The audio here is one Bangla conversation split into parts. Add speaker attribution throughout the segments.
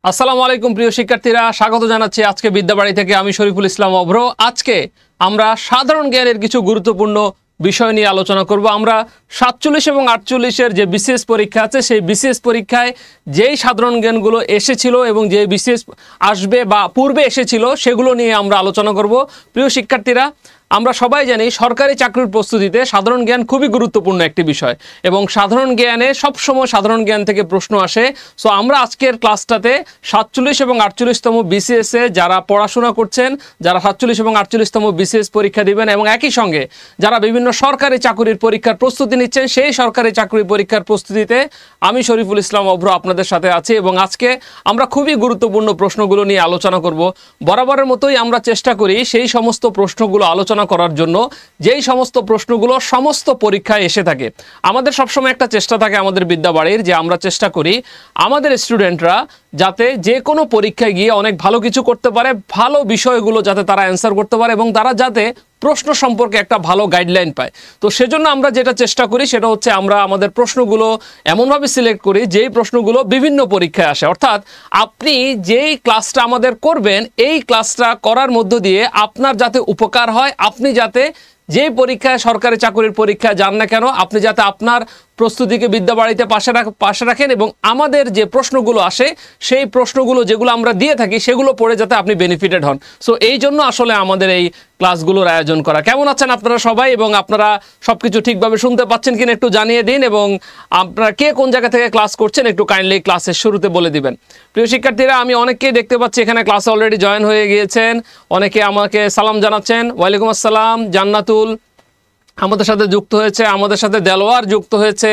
Speaker 1: আসসালামু আলাইকুম প্রিয় শিক্ষার্থীরা, স্বাগত জানাচ্ছি আজকে বিদ্যাবাড়ি থেকে। আমি শরীফুল ইসলাম অভ্র। আজকে আমরা সাধারণ জ্ঞানের কিছু গুরুত্বপূর্ণ বিষয় নিয়ে আলোচনা করব। আমরা 47 এবং 48-এর যে বিসিএস পরীক্ষা আছে, সেই বিসিএস পরীক্ষায় যেই সাধারণ জ্ঞানগুলো এসেছিল এবং যে বিসিএস আসবে বা পূর্বে এসেছিল সেগুলো নিয়ে আমরা আলোচনা করব। প্রিয় শিক্ষার্থীরা, আমরা সবাই জানি সরকারি চাকরির প্রস্তুতিতে সাধারণ জ্ঞান খুবই গুরুত্বপূর্ণ একটি বিষয় এবং সাধারণ জ্ঞানে সবসময় সাধারণ জ্ঞান থেকে প্রশ্ন আসে। সো আমরা আজকের ক্লাসটাতে 47 এবং 48তম বিসিএসে যারা পড়াশোনা করছেন, যারা 47 এবং 48তম বিসিএস পরীক্ষা দিবেন এবং একই সঙ্গে যারা বিভিন্ন সরকারি চাকরির পরীক্ষার প্রস্তুতি নিচ্ছেন, সেই সরকারি চাকরির পরীক্ষার প্রস্তুতিতে আমি শরীফুল ইসলাম অভ্র আপনাদের সাথে আছি এবং আজকে আমরা খুবই গুরুত্বপূর্ণ প্রশ্নগুলো নিয়ে আলোচনা করব। বরাবরের মতোই আমরা চেষ্টা করি সেই সমস্ত প্রশ্নগুলো আলোচনা করার জন্য যেই সমস্ত প্রশ্নগুলো সমস্ত পরীক্ষায় এসে থাকে। আমাদের সবসময় একটা চেষ্টা থাকে আমাদের বিদ্যাবাড়ির, যে আমরা চেষ্টা করি আমাদের স্টুডেন্টরা যাতে যে কোনো পরীক্ষায় গিয়ে অনেক ভালো কিছু করতে পারে, ভালো বিষয়গুলো যাতে তারা অ্যান্সার করতে পারে এবং তারা যাতে প্রশ্ন সম্পর্কে একটা ভালো গাইডলাইন পায়। তো সেজন্য আমরা যেটা চেষ্টা করি সেটা হচ্ছে আমরা আমাদের প্রশ্নগুলো এমনভাবে সিলেক্ট করি যেই প্রশ্নগুলো বিভিন্ন পরীক্ষায় আসে। অর্থাৎ আপনি যেই ক্লাসটা আমাদের করবেন, এই ক্লাসটা করার মধ্য দিয়ে আপনার যাতে উপকার হয়, আপনি যাতে যেই পরীক্ষায় সরকারি চাকরির পরীক্ষায় যান না কেন, আপনি যাতে আপনার প্রস্তুতিকে বিদ্যাবাড়িতে পাশে রাখেন এবং আমাদের যে প্রশ্নগুলো আসে সেই প্রশ্নগুলো যেগুলো আমরা দিয়ে থাকি সেগুলো পড়ে যাতে আপনি বেনিফিটেড হন। সো এই জন্য আসলে আমাদের এই ক্লাসগুলোর আয়োজন করা। কেমন আছেন আপনারা সবাই এবং আপনারা সব কিছু ঠিকভাবে শুনতে পাচ্ছেন কিনা একটু জানিয়ে দিন এবং আপনারা কে কোন জায়গা থেকে ক্লাস করছেন একটু কাইন্ডলি ক্লাসের শুরুতে বলে দিবেন। প্রিয় শিক্ষার্থীরা, আমি অনেককেই দেখতে পাচ্ছি এখানে ক্লাসে অলরেডি জয়েন হয়ে গিয়েছেন। অনেকে আমাকে সালাম জানাচ্ছেন। ওয়ালাইকুম আসসালাম। জান্নাতুল আমাদের সাথে যুক্ত হয়েছে, আমাদের সাথে দেলোয়ার যুক্ত হয়েছে,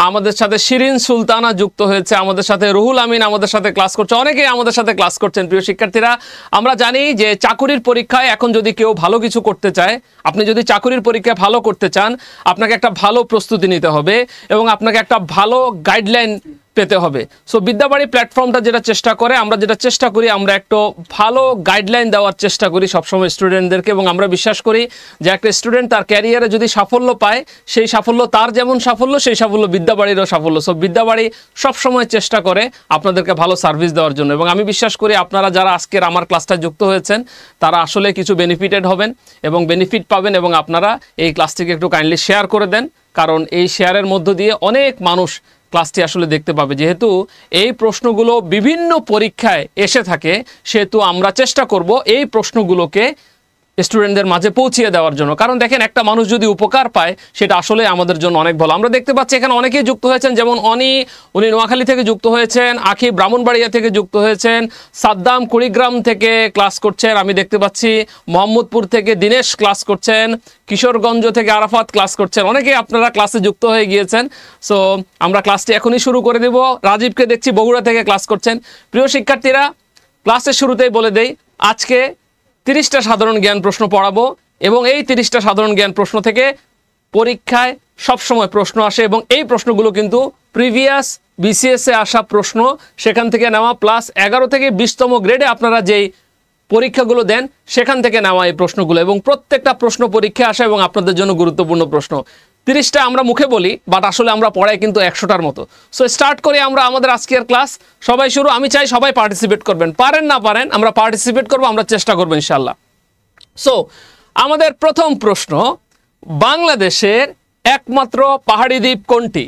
Speaker 1: আমাদের সাথে শিরিন সুলতানা যুক্ত হয়েছে, আমাদের সাথে রুহুল আমিন আমাদের সাথে ক্লাস করছে, অনেকেই আমাদের সাথে ক্লাস করছেন। প্রিয় শিক্ষার্থীরা, আমরা জানি যে চাকুরির পরীক্ষায় এখন যদি কেউ ভালো কিছু করতে চায়, আপনি যদি চাকুরির পরীক্ষায় ভালো করতে চান, আপনাকে একটা ভালো প্রস্তুতি নিতে হবে এবং আপনাকে একটা ভালো গাইডলাইন পেতে হবে। সো বিদ্যাবাড়ি প্ল্যাটফর্মটা যেটা চেষ্টা করে, আমরা যেটা চেষ্টা করি, আমরা একটু ভালো গাইডলাইন দেওয়ার চেষ্টা করি সবসময় স্টুডেন্টদেরকে এবং আমরা বিশ্বাস করি যে একটা স্টুডেন্ট তার ক্যারিয়ারে যদি সাফল্য পায়, সেই সাফল্য তার যেমন সাফল্য, সেই সাফল্য বিদ্যাবাড়িরও সাফল্য। সো বিদ্যাবাড়ি সবসময় চেষ্টা করে আপনাদেরকে ভালো সার্ভিস দেওয়ার জন্য এবং আমি বিশ্বাস করি আপনারা যারা আজকের আমার ক্লাসটা যুক্ত হয়েছেন তারা আসলে কিছু বেনিফিটেড হবেন এবং বেনিফিট পাবেন এবং আপনারা এই ক্লাসটিকে একটু কাইন্ডলি শেয়ার করে দেন, কারণ এই শেয়ারের মধ্য দিয়ে অনেক মানুষ ক্লাসটি আসলে দেখতে পাবে। যেহেতু এই প্রশ্নগুলো বিভিন্ন পরীক্ষায় এসে থাকে, সেহেতু আমরা চেষ্টা করব এই প্রশ্নগুলোকে স্টুডেন্টদের মাঝে পৌঁছিয়ে দেওয়ার জন্য। কারণ দেখেন, একটা মানুষ যদি উপকার পায় সেটা আসলে আমাদের জন্য অনেক ভালো। আমরা দেখতে পাচ্ছি এখানে অনেকেই যুক্ত হয়েছেন, যেমন উনি নোয়াখালী থেকে যুক্ত হয়েছেন, আখি ব্রাহ্মণবাড়িয়া থেকে যুক্ত হয়েছেন, সাদ্দাম কুড়িগ্রাম থেকে ক্লাস করছেন, আমি দেখতে পাচ্ছি মোহাম্মদপুর থেকে দীনেশ ক্লাস করছেন, কিশোরগঞ্জ থেকে আরাফাত ক্লাস করছেন, অনেকেই আপনারা ক্লাসে যুক্ত হয়ে গিয়েছেন। সো আমরা ক্লাসটি এখনই শুরু করে দেব। রাজীবকে দেখছি বগুড়া থেকে ক্লাস করছেন। প্রিয় শিক্ষার্থীরা, ক্লাসের শুরুতেই বলে দেই আজকে 30টা সাধারণ জ্ঞান প্রশ্ন পড়াবো এবং এই 30টা সাধারণ জ্ঞান প্রশ্ন থেকে পরীক্ষায় সবসময় প্রশ্ন আসে এবং এই প্রশ্নগুলো কিন্তু প্রিভিয়াস বিসিএসে আসা প্রশ্ন, সেখান থেকে নেওয়া, প্লাস 11 থেকে 20তম গ্রেডে আপনারা যেই পরীক্ষাগুলো দেন সেখান থেকে নেওয়া এই প্রশ্নগুলো এবং প্রত্যেকটা প্রশ্ন পরীক্ষায় আসা এবং আপনাদের জন্য গুরুত্বপূর্ণ প্রশ্ন। 30টা আমরা মুখে বলি, বাট আসলে আমরা পড়াই কিন্তু 100টার মতো। সো স্টার্ট করি আমরা আমাদের আজকের ক্লাস। সবাই শুরু। আমি চাই সবাই পার্টিসিপেট করবেন, পারেন না পারেন আমরা পার্টিসিপেট করবো, আমরা চেষ্টা করবো ইনশাল্লাহ। সো আমাদের প্রথম প্রশ্ন, বাংলাদেশের একমাত্র পাহাড়ি দ্বীপ কোনটি?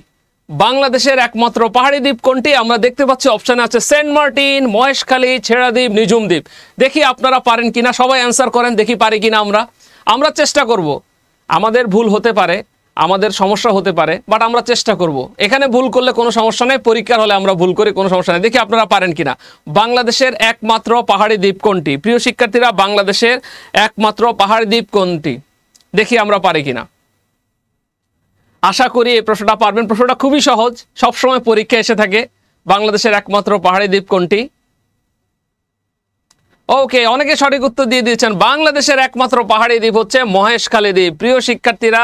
Speaker 1: বাংলাদেশের একমাত্র পাহাড়ি দ্বীপ কোনটি? আমরা দেখতে পাচ্ছি অপশানে আছে সেন্ট মার্টিন, মহেশখালী, ছেড়া দ্বীপ, নিঝুম দ্বীপ। দেখি আপনারা পারেন কিনা, সবাই অ্যান্সার করেন, দেখি পারি কিনা আমরা চেষ্টা করব। আমাদের ভুল হতে পারে, আমাদের সমস্যা হতে পারে, বাট আমরা চেষ্টা করব। এখানে ভুল করলে কোনো সমস্যা নেই, পরীক্ষার হলে আমরা ভুল করি, কোনো সমস্যা নেই। দেখি আপনারা পারেন কিনা। বাংলাদেশের একমাত্র পাহাড়ি দ্বীপ কোনটি? প্রিয় শিক্ষার্থীরা, বাংলাদেশের একমাত্র পাহাড়ি দ্বীপ কোনটি? দেখি আমরা পারি কিনা। আশা করি এই প্রশ্নটা পারবেন। প্রশ্নটা খুবই সহজ, সবসময় পরীক্ষা এসে থাকে। বাংলাদেশের একমাত্র পাহাড়ি দ্বীপ কোনটি? ওকে, অনেকে সঠিক উত্তর দিয়ে দিয়েছেন। বাংলাদেশের একমাত্র পাহাড়ি দ্বীপ হচ্ছে মহেশখালী দ্বীপ। প্রিয় শিক্ষার্থীরা,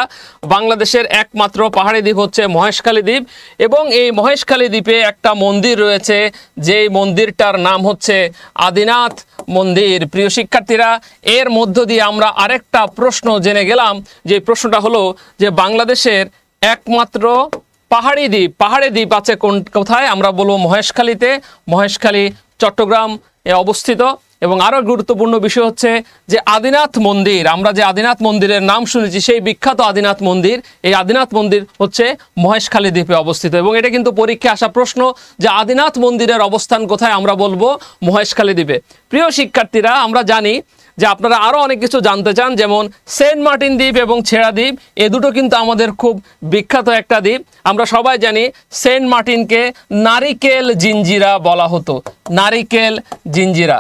Speaker 1: বাংলাদেশের একমাত্র পাহাড়ি দ্বীপ হচ্ছে মহেশখালী দ্বীপ এবং এই মহেশখালী দ্বীপে একটা মন্দির রয়েছে, যেই মন্দিরটার নাম হচ্ছে আদিনাথ মন্দির। প্রিয় শিক্ষার্থীরা, এর মধ্য দিয়ে আমরা আরেকটা প্রশ্ন জেনে গেলাম, যে প্রশ্নটা হলো যে বাংলাদেশের একমাত্র পাহাড়ি দ্বীপ আছে কোথায়? আমরা বলবো মহেশখালীতে, মহেশখালী চট্টগ্রাম অবস্থিত। এবং আরও গুরুত্বপূর্ণ বিষয় হচ্ছে যে আদিনাথ মন্দির, আমরা যে আদিনাথ মন্দিরের নাম শুনেছি, সেই বিখ্যাত আদিনাথ মন্দির, এই আদিনাথ মন্দির হচ্ছে মহেশখালী দ্বীপে অবস্থিত। এবং এটা কিন্তু পরীক্ষায় আসা প্রশ্ন যে আদিনাথ মন্দিরের অবস্থান কোথায়, আমরা বলবো মহেশখালী দ্বীপে। প্রিয় শিক্ষার্থীরা, আমরা জানি যে আপনারা আরও অনেক কিছু জানতে চান, যেমন সেন্ট মার্টিন দ্বীপ এবং ছেড়া দ্বীপ, এ দুটো কিন্তু আমাদের খুব বিখ্যাত একটা দ্বীপ। আমরা সবাই জানি সেন্ট মার্টিনকে নারিকেল জিঞ্জিরা বলা হতো, নারিকেল জিঞ্জিরা,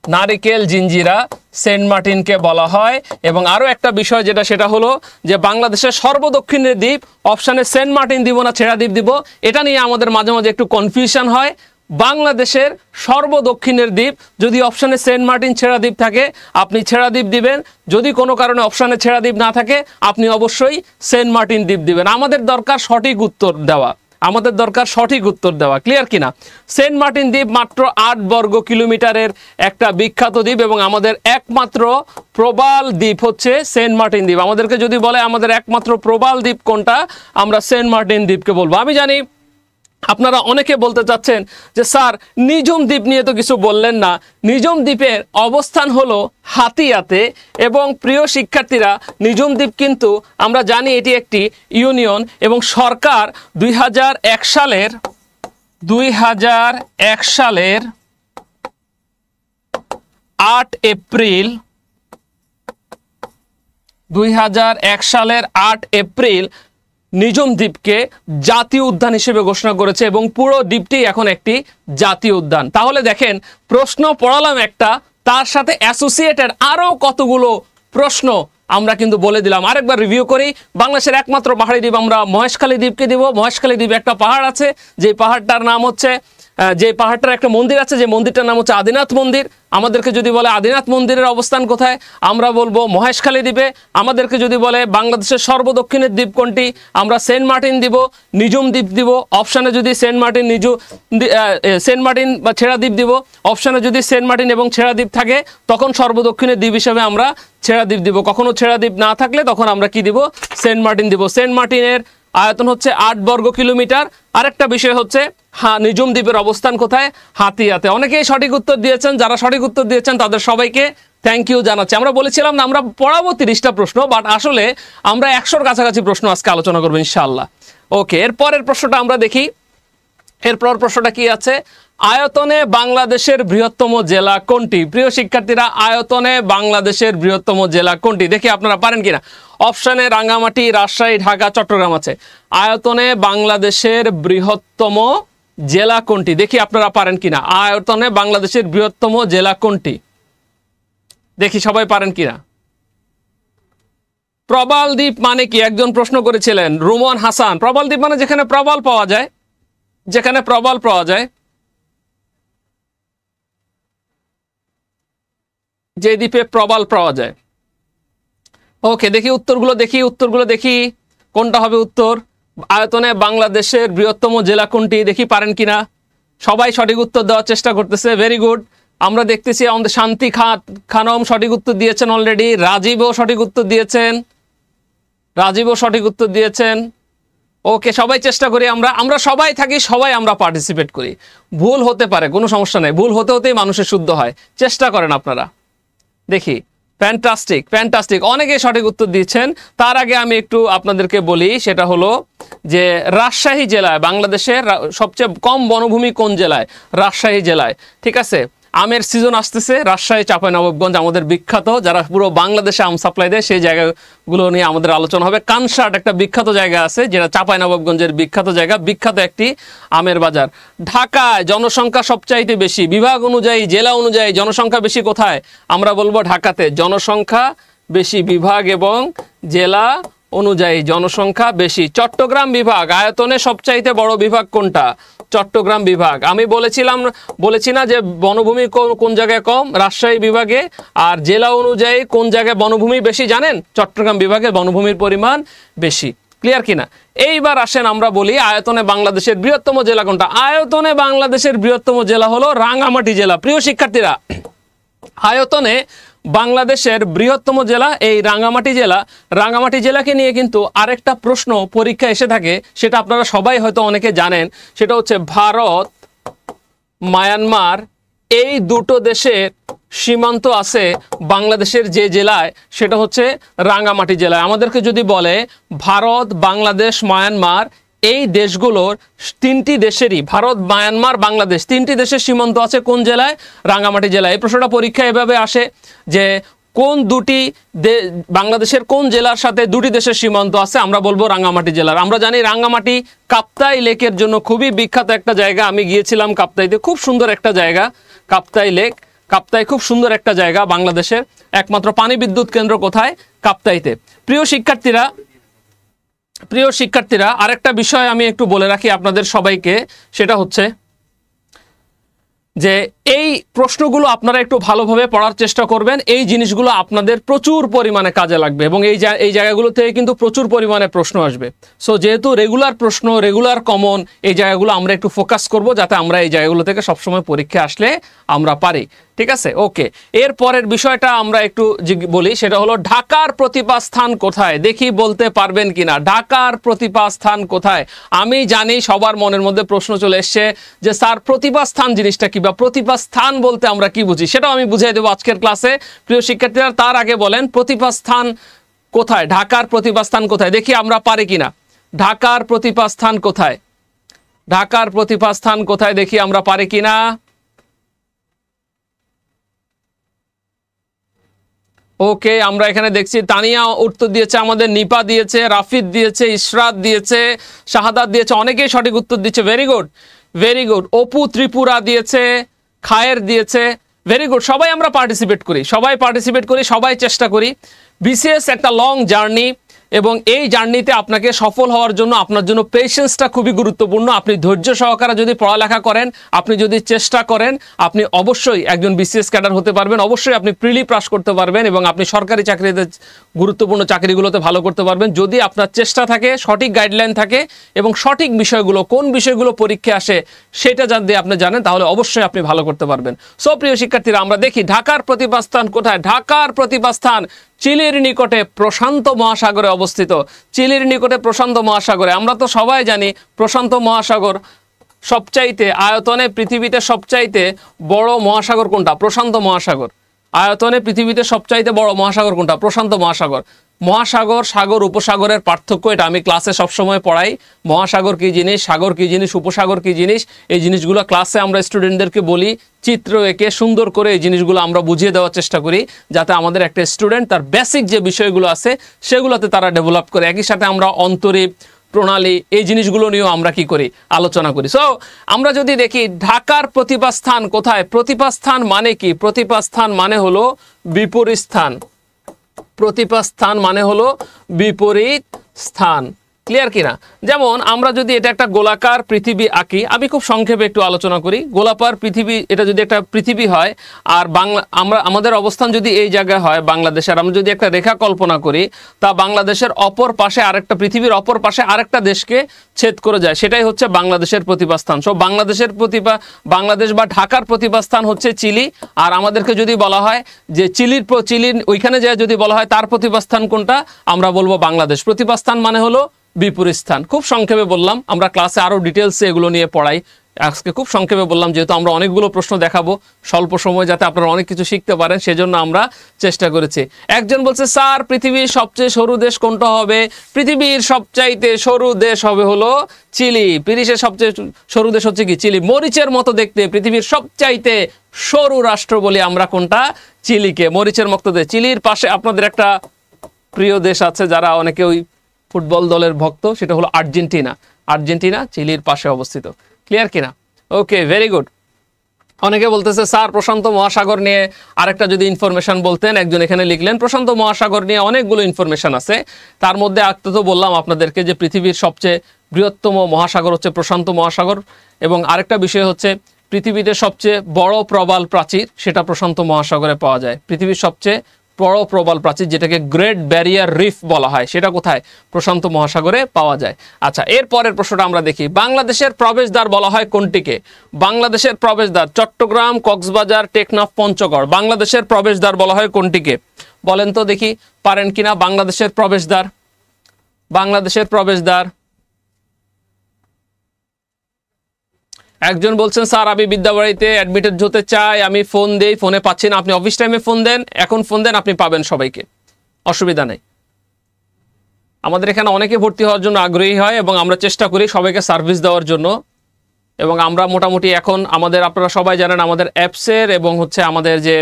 Speaker 1: নারিকেল জিঞ্জিরা সেন্ট মার্টিনকে বলা হয়। এবং আরও একটা বিষয় যেটা, সেটা হলো যে বাংলাদেশের সর্বদক্ষিণের দ্বীপ, অপশানে সেন্ট মার্টিন দিব না ছেড়া দ্বীপ দিব, এটা নিয়ে আমাদের মাঝে মাঝে একটু কনফিউশন হয়। বাংলাদেশের সর্বদক্ষিণের দ্বীপ, যদি অপশানে সেন্ট মার্টিন ছেড়া দ্বীপ থাকে আপনি ছেড়া দ্বীপ দিবেন, যদি কোনো কারণে অপশানে ছেড়া দ্বীপ না থাকে আপনি অবশ্যই সেন্ট মার্টিন দ্বীপ দিবেন। আমাদের দরকার সঠিক উত্তর দেওয়া, আমাদের দরকার সঠিক উত্তর দেওয়া, ক্লিয়ার কিনা? সেন্ট মার্টিন দ্বীপ মাত্র 8 বর্গ কিলোমিটারের একটা বিখ্যাত দ্বীপ এবং আমাদের একমাত্র প্রবাল দ্বীপ হচ্ছে সেন্ট মার্টিন দ্বীপ। আমাদেরকে যদি বলে আমাদের একমাত্র প্রবাল দ্বীপ কোনটা, আমরা সেন্ট মার্টিন দ্বীপকে বলবো। আমি জানি আপনারা অনেকে বলতে চাচ্ছেন যে স্যার নিঝুম দ্বীপ নিয়ে তো কিছু বললেন না। নিঝুম দ্বীপের অবস্থান হলো হাতিয়াতে। এবং প্রিয় শিক্ষার্থীরা, নিঝুম দ্বীপ কিন্তু আমরা জানি এটি একটি ইউনিয়ন এবং সরকার 2001 সালের 8 এপ্রিল 2001 নিঝুম দ্বীপকে জাতীয় উদ্যান হিসেবে ঘোষণা করেছে এবং পুরো দ্বীপটি এখন একটি জাতীয় উদ্যান। তাহলে দেখেন, প্রশ্ন পড়ালাম একটা, তার সাথে অ্যাসোসিয়েটেড আরও কতগুলো প্রশ্ন আমরা কিন্তু বলে দিলাম। আরেকবার রিভিউ করি। বাংলাদেশের একমাত্র পাহাড়ি দ্বীপ আমরা মহেশখালী দ্বীপকে দিব। মহেশখালী দ্বীপে একটা পাহাড় আছে, যে পাহাড়টার নাম হচ্ছে, যে পাহাড়টার একটা মন্দির আছে, যে মন্দিরটার নাম হচ্ছে আদিনাথ মন্দির। আমাদেরকে যদি বলে আদিনাথ মন্দিরের অবস্থান কোথায়, আমরা বলবো মহেশখালী দ্বীপে। আমাদেরকে যদি বলে বাংলাদেশের সর্বদক্ষিণের দ্বীপ কোনটি, আমরা সেন্ট মার্টিন দিব, নিঝুম দ্বীপ দিব। অপশানে যদি সেন্ট মার্টিন বা ছেড়া দ্বীপ দিব, অপশানে যদি সেন্ট মার্টিন এবং ছেড়া দ্বীপ থাকে তখন সর্বদক্ষিণের দ্বীপ হিসেবে আমরা ছেড়া দ্বীপ দিব। কখনো ছেড়া দ্বীপ না থাকলে তখন আমরা কি দিব, সেন্ট মার্টিন দিব। সেন্ট মার্টিনের আয়তন হচ্ছে 8 বর্গ কিলোমিটার। আরেকটা বিষয় হচ্ছে নিঝুম দ্বীপের অবস্থান কোথায়, হাতিয়াতে। অনেকেই সঠিক উত্তর দিয়েছেন, যারা সঠিক উত্তর দিয়েছেন তাদের সবাইকে থ্যাংক ইউ জানাচ্ছি। আমরা বলেছিলাম না আমরা পড়াবো 30টা প্রশ্ন, বাট আসলে আমরা 100-র কাছাকাছি প্রশ্ন আজকে আলোচনা করবো ইনশাআল্লাহ। ওকে, এরপরের প্রশ্নটা আমরা দেখি। এরপর প্রশ্নটা কি আছে, আয়তনে বাংলাদেশের বৃহত্তম জেলা কোনটি? প্রিয় শিক্ষার্থীরা, আয়তনে বাংলাদেশের বৃহত্তম জেলা কোনটি? দেখি আপনারা পারেন কিনা। অপশানে রাঙ্গামাটি, রাজশাহী, ঢাকা, চট্টগ্রাম আছে। আয়তনে বাংলাদেশের বৃহত্তম জেলা কোনটি? দেখি আপনারা পারেন কিনা। আয়তনে বাংলাদেশের বৃহত্তম জেলা কোনটি? দেখি সবাই পারেন কিনা। প্রবাল দ্বীপ মানে কি? একজন প্রশ্ন করেছিলেন, রুমন হাসান। প্রবাল দ্বীপ মানে যেখানে প্রবাল পাওয়া যায়, যেখানে প্রবাল পাওয়া যায়, যে দ্বীপে প্রবাল পাওয়া যায়। ওকে, দেখি উত্তরগুলো দেখি কোনটা হবে উত্তর। আয়তনে বাংলাদেশের বৃহত্তম জেলা কোনটি? দেখি পারেন কিনা। সবাই সঠিক উত্তর দেওয়ার চেষ্টা করতেছে, ভেরি গুড। আমরা দেখতেছি আমাদের শান্তি খানম সঠিক উত্তর দিয়েছেন অলরেডি। রাজীবও সঠিক উত্তর দিয়েছেন। ওকে, সবাই চেষ্টা করি, আমরা সবাই থাকি, সবাই আমরা পার্টিসিপেট করি। ভুল হতে পারে, কোনো সমস্যা নেই, ভুল হতে হতেই মানুষের শুদ্ধ হয়। চেষ্টা করেন আপনারা। দেখি, ফ্যান্টাস্টিক, অনেকে সঠিক উত্তর দিচ্ছেন। তার আগে আমি একটু আপনাদেরকে বলি, সেটা হলো যে রাজশাহী জেলায়, বাংলাদেশের সবচেয়ে কম বনভূমি কোন জেলায়? রাজশাহী জেলায়। ঠিক আছে, আমের সিজন আসতেছে, রাজশাহী, চাঁপাইনবাবগঞ্জ আমাদের বিখ্যাত, যারা পুরো বাংলাদেশে আম সাপ্লাই দেয়, সেই জায়গাগুলো নিয়ে আমাদের আলোচনা হবে। কানসাট একটা বিখ্যাত জায়গা আছে, যেটা চাঁপাইনবাবগঞ্জের বিখ্যাত জায়গা, বিখ্যাত একটি আমের বাজার। ঢাকায় জনসংখ্যা সবচাইতে বেশি, বিভাগ অনুযায়ী, জেলা অনুযায়ী জনসংখ্যা বেশি কোথায়? আমরা বলবো ঢাকাতে। জনসংখ্যা বেশি, বিভাগ এবং জেলা অনুযায়ী জনসংখ্যা বেশি। চট্টগ্রাম বিভাগ, আয়তনে সবচাইতে বড় বিভাগ কোনটা? চট্টগ্রাম বিভাগ। আমি বলেছি না যে বনভূমি কোন জায়গায় কম? রাজশাহী বিভাগে। আর জেলা অনুযায়ী কোন জায়গায় বনভূমি বেশি জানেন? চট্টগ্রাম বিভাগে বনভূমির পরিমাণ বেশি। ক্লিয়ার কিনা? এইবার আসেন আমরা বলি আয়তনে বাংলাদেশের বৃহত্তম জেলা কোনটা। আয়তনে বাংলাদেশের বৃহত্তম জেলা হলো রাঙ্গামাটি জেলা। প্রিয় শিক্ষার্থীরা, আয়তনে বাংলাদেশের বৃহত্তম জেলা এই রাঙ্গামাটি জেলা। রাঙ্গামাটি জেলাকে নিয়ে কিন্তু আরেকটা প্রশ্ন পরীক্ষা এসে থাকে, সেটা আপনারা সবাই হয়তো অনেকে জানেন। সেটা হচ্ছে ভারত, মায়ানমার এই দুটো দেশের সীমান্ত আছে বাংলাদেশের যে জেলায়, সেটা হচ্ছে রাঙ্গামাটি জেলায়। আমাদেরকে যদি বলে ভারত, বাংলাদেশ, মায়ানমার, এই দেশগুলোর তিনটি দেশেরই, ভারত, মায়ানমার, বাংলাদেশ, তিনটি দেশের সীমান্ত আছে কোন জেলায়? রাঙ্গামাটি জেলায়। এই প্রশ্নটা পরীক্ষায় এভাবে আসে যে কোন দুটি বাংলাদেশের কোন জেলার সাথে দুটি দেশের সীমান্ত আছে? আমরা বলবো রাঙ্গামাটি জেলার। আমরা জানি রাঙ্গামাটি কাপ্তাই লেকের জন্য খুবই বিখ্যাত একটা জায়গা। আমি গিয়েছিলাম কাপ্তাইতে, খুব সুন্দর একটা জায়গা কাপ্তাই লেক। কাপ্তাই খুব সুন্দর একটা জায়গা, বাংলাদেশের একমাত্র পানি বিদ্যুৎ কেন্দ্র কোথায়? কাপ্তাইতে। প্রিয় শিক্ষার্থীরা, আরেকটা বিষয় আমি একটু বলে রাখি আপনাদের সবাইকে, সেটা হচ্ছে যে এই প্রশ্নগুলো আপনারা একটু ভালোভাবে পড়ার চেষ্টা করবেন। এই জিনিসগুলো আপনাদের প্রচুর পরিমাণে কাজে লাগবে এবং এই জায়গাগুলো থেকে কিন্তু প্রচুর পরিমাণে প্রশ্ন আসবে। সো যেহেতু রেগুলার প্রশ্ন, রেগুলার কমন, এই জায়গাগুলো আমরা একটু ফোকাস করব যাতে আমরা এই জায়গাগুলো থেকে সবসময় পরীক্ষা আসলে আমরা পারি। ঠিক আছে, ওকে। এর পরের বিষয়টা আমরা একটু বলি, সেটা হলো ঢাকার প্রতিপা স্থান কোথায়? দেখি বলতে পারবেন কিনা ঢাকার প্রতিপা স্থান কোথায়? আমি জানি সবার মনের মধ্যে প্রশ্ন চলে এসছে যে স্যার প্রতিপা স্থান জিনিসটা কি, বা প্রতিপা স্থান বলতে আমরা কি বুঝি, সেটাও আমি বুঝিয়ে দেবো আজকের ক্লাসে। প্রিয় শিক্ষার্থীরা, তার আগে বলেন প্রতিপা স্থান কোথায়? ঢাকার প্রতিপা স্থান কোথায়? দেখি আমরা পারি কিনা। ঢাকার প্রতিপা স্থান কোথায়? ঢাকার প্রতিপা স্থান কোথায়? দেখি আমরা পারি কিনা। ওকে, আমরা এখানে দেখছি তানিয়া উত্তর দিয়েছে, আমাদের নিপা দিয়েছে, রাফিদ দিয়েছে, ইশরাত দিয়েছে, শাহাদাত দিয়েছে, অনেকেই সঠিক উত্তর দিচ্ছে। Very good, very good. Apu Tripura দিয়েছে, খায়ের দিয়েছে। Very good. সবাই আমরা পার্টিসিপেট করি, সবাই চেষ্টা করি। বিসিএস একটা লং জার্নি এবং এই জার্নিতে আপনাকে সফল হওয়ার জন্য আপনার জন্য পেশেন্সটা খুবই গুরুত্বপূর্ণ। আপনি ধৈর্য সহকারে যদি পড়ালেখা করেন, আপনি যদি চেষ্টা করেন, আপনি অবশ্যই একজন বিসিএস ক্যাডার হতে পারবেন। অবশ্যই আপনি প্রিলি পাস করতে পারবেন এবং আপনি সরকারি চাকরিতে, গুরুত্বপূর্ণ চাকরিগুলোতে ভালো করতে পারবেন যদি আপনার চেষ্টা থাকে, সঠিক গাইডলাইন থাকে এবং সঠিক বিষয়গুলো, কোন বিষয়গুলো পরীক্ষা আসে সেটা যদি আপনি জানেন, তাহলে অবশ্যই আপনি ভালো করতে পারবেন। সো প্রিয় শিক্ষার্থীরা, আমরা দেখি ঢাকার প্রতিপা স্থান কোথায়। ঢাকার প্রতিপা স্থান চিলির নিকটে প্রশান্ত মহাসাগরে অবস্থিত। চিলির নিকটে প্রশান্ত মহাসাগরে। আমরা তো সবাই জানি প্রশান্ত মহাসাগর সবচাইতে আয়তনে পৃথিবীতে সবচাইতে বড় মহাসাগর কোনটা? প্রশান্ত মহাসাগর। আয়তনে পৃথিবীতে সবচাইতে বড় মহাসাগর কোনটা? প্রশান্ত মহাসাগর। মহাসাগর, সাগর, উপসাগরের পার্থক্য এটা আমি ক্লাসে সবসময় পড়াই। মহাসাগর কি জিনিস, সাগর কি জিনিস, উপসাগর কি জিনিস, এই জিনিসগুলো ক্লাসে আমরা স্টুডেন্টদেরকে বলি, চিত্র এঁকে সুন্দর করে এই জিনিসগুলো আমরা বুঝিয়ে দেওয়ার চেষ্টা করি, যাতে আমাদের একটা স্টুডেন্ট তার বেসিক যে বিষয়গুলো আছে সেগুলোতে তারা ডেভেলপ করে। একই সাথে আমরা অন্তরীপ, প্রণালী, এই জিনিসগুলো নিয়েও আমরা কি করি? আলোচনা করি। সো আমরা যদি দেখি ঢাকার প্রতিপা স্থান কোথায়? প্রতিপা স্থান মানে কি? প্রতিপা স্থান মানে হলো বিপরীত স্থান। প্রতিপা স্থান মানে হলো বিপরীত স্থান। ক্লিয়ার কিনা? যেমন আমরা যদি এটা একটা গোলাকার পৃথিবী আঁকি, আমি খুব সংক্ষেপে একটু আলোচনা করি। গোলাকার পৃথিবী, এটা যদি একটা পৃথিবী হয় আর আমাদের অবস্থান যদি এই জায়গায় হয় বাংলাদেশের, আমরা যদি একটা রেখা কল্পনা করি, তা বাংলাদেশের অপর পাশে আরেকটা, পৃথিবীর অপর পাশে আরেকটা দেশকে ছেদ করে যায়, সেটাই হচ্ছে বাংলাদেশের প্রতিপা স্থান। সো বাংলাদেশ বা ঢাকার প্রতিপা স্থান হচ্ছে চিলি। আর আমাদেরকে যদি বলা হয় যে চিলির ওইখানে যায় যদি বলা হয় তার প্রতিপা স্থান কোনটা, আমরা বলবো বাংলাদেশ। প্রতিপা স্থান মানে হলো বিপরীত স্থান। খুব সংক্ষেপে বললাম, আমরা ক্লাসে আরো ডিটেলসে এগুলো নিয়ে পড়াই। আজকে খুব সংক্ষেপে বললাম, যেহেতু আমরা অনেকগুলো প্রশ্ন দেখাবো স্বল্প সময়, যাতে আপনারা অনেক কিছু শিখতে পারেন, সেজন্য আমরা চেষ্টা করেছি। একজন বলছে স্যার পৃথিবীর সবচেয়ে সরু দেশ কোনটা হবে? পৃথিবীর সবচাইতে সরু দেশ হবে হলো চিলি। পৃথিবীর সবচেয়ে সরু দেশ হচ্ছে কি? চিলি। মরিচের মতো দেখতে পৃথিবীর সবচাইতে সরু রাষ্ট্র বলি আমরা কোনটা? চিলিকে। মরিচের মতো দেশ। চিলির পাশে আপনাদের একটা প্রিয় দেশ আছে, যারা অনেকে ওই ফুটবল দলের ভক্ত, সেটা হলো আর্জেন্টিনা। আর্জেন্টিনা চিলির পাশে অবস্থিত। ক্লিয়ার কিনা? ওকে, ভেরি গুড। অনেকে বলতেছে স্যার প্রশান্ত মহাসাগর নিয়ে আরেকটা যদি ইনফরমেশন বলতেন। একজন এখানে লিখলেন প্রশান্ত মহাসাগর নিয়ে অনেকগুলো ইনফরমেশন আছে, তার মধ্যে একটা তো বললাম আপনাদেরকে যে পৃথিবীর সবচেয়ে বৃহত্তম মহাসাগর হচ্ছে প্রশান্ত মহাসাগর, এবং আরেকটা বিষয় হচ্ছে পৃথিবীতে সবচেয়ে বড় প্রবাল প্রাচীর, সেটা প্রশান্ত মহাসাগরে পাওয়া যায়। পৃথিবীর সবচেয়ে বড় প্রবাল প্রাচীর, যেটাকে গ্রেট ব্যারিয়ার রিফ বলা হয়, সেটা কোথায়? প্রশান্ত মহাসাগরে পাওয়া যায়। আচ্ছা, এর পরের প্রশ্নটা আমরা দেখি। বাংলাদেশের প্রবেশদ্বার বলা হয় কোনটিকে? বাংলাদেশের প্রবেশদ্বার চট্টগ্রাম, কক্সবাজার, টেকনাফ, পঞ্চগড়। বাংলাদেশের প্রবেশদ্বার বলা হয় কোনটিকে? বলেন তো দেখি পারেন কিনা। বাংলাদেশের প্রবেশদ্বার, বাংলাদেশের প্রবেশদ্বার একজন বলছেন স্যার আমি বিদ্যাবাড়িতে অ্যাডমিটেড হতে চাই, আমি ফোন দেই, ফোনে পাচ্ছি না। আপনি অফিস টাইমে ফোন দেন, এখন ফোন দেন, আপনি পাবেন সবাইকে, অসুবিধা নেই। আমাদের এখানে অনেকে ভর্তি হওয়ার জন্য আগ্রহী হয় এবং আমরা চেষ্টা করি সবাইকে সার্ভিস দেওয়ার জন্য। এবং আমরা মোটামুটি এখন আমাদের, আপনারা সবাই জানেন আমাদের অ্যাপসের এবং হচ্ছে আমাদের যে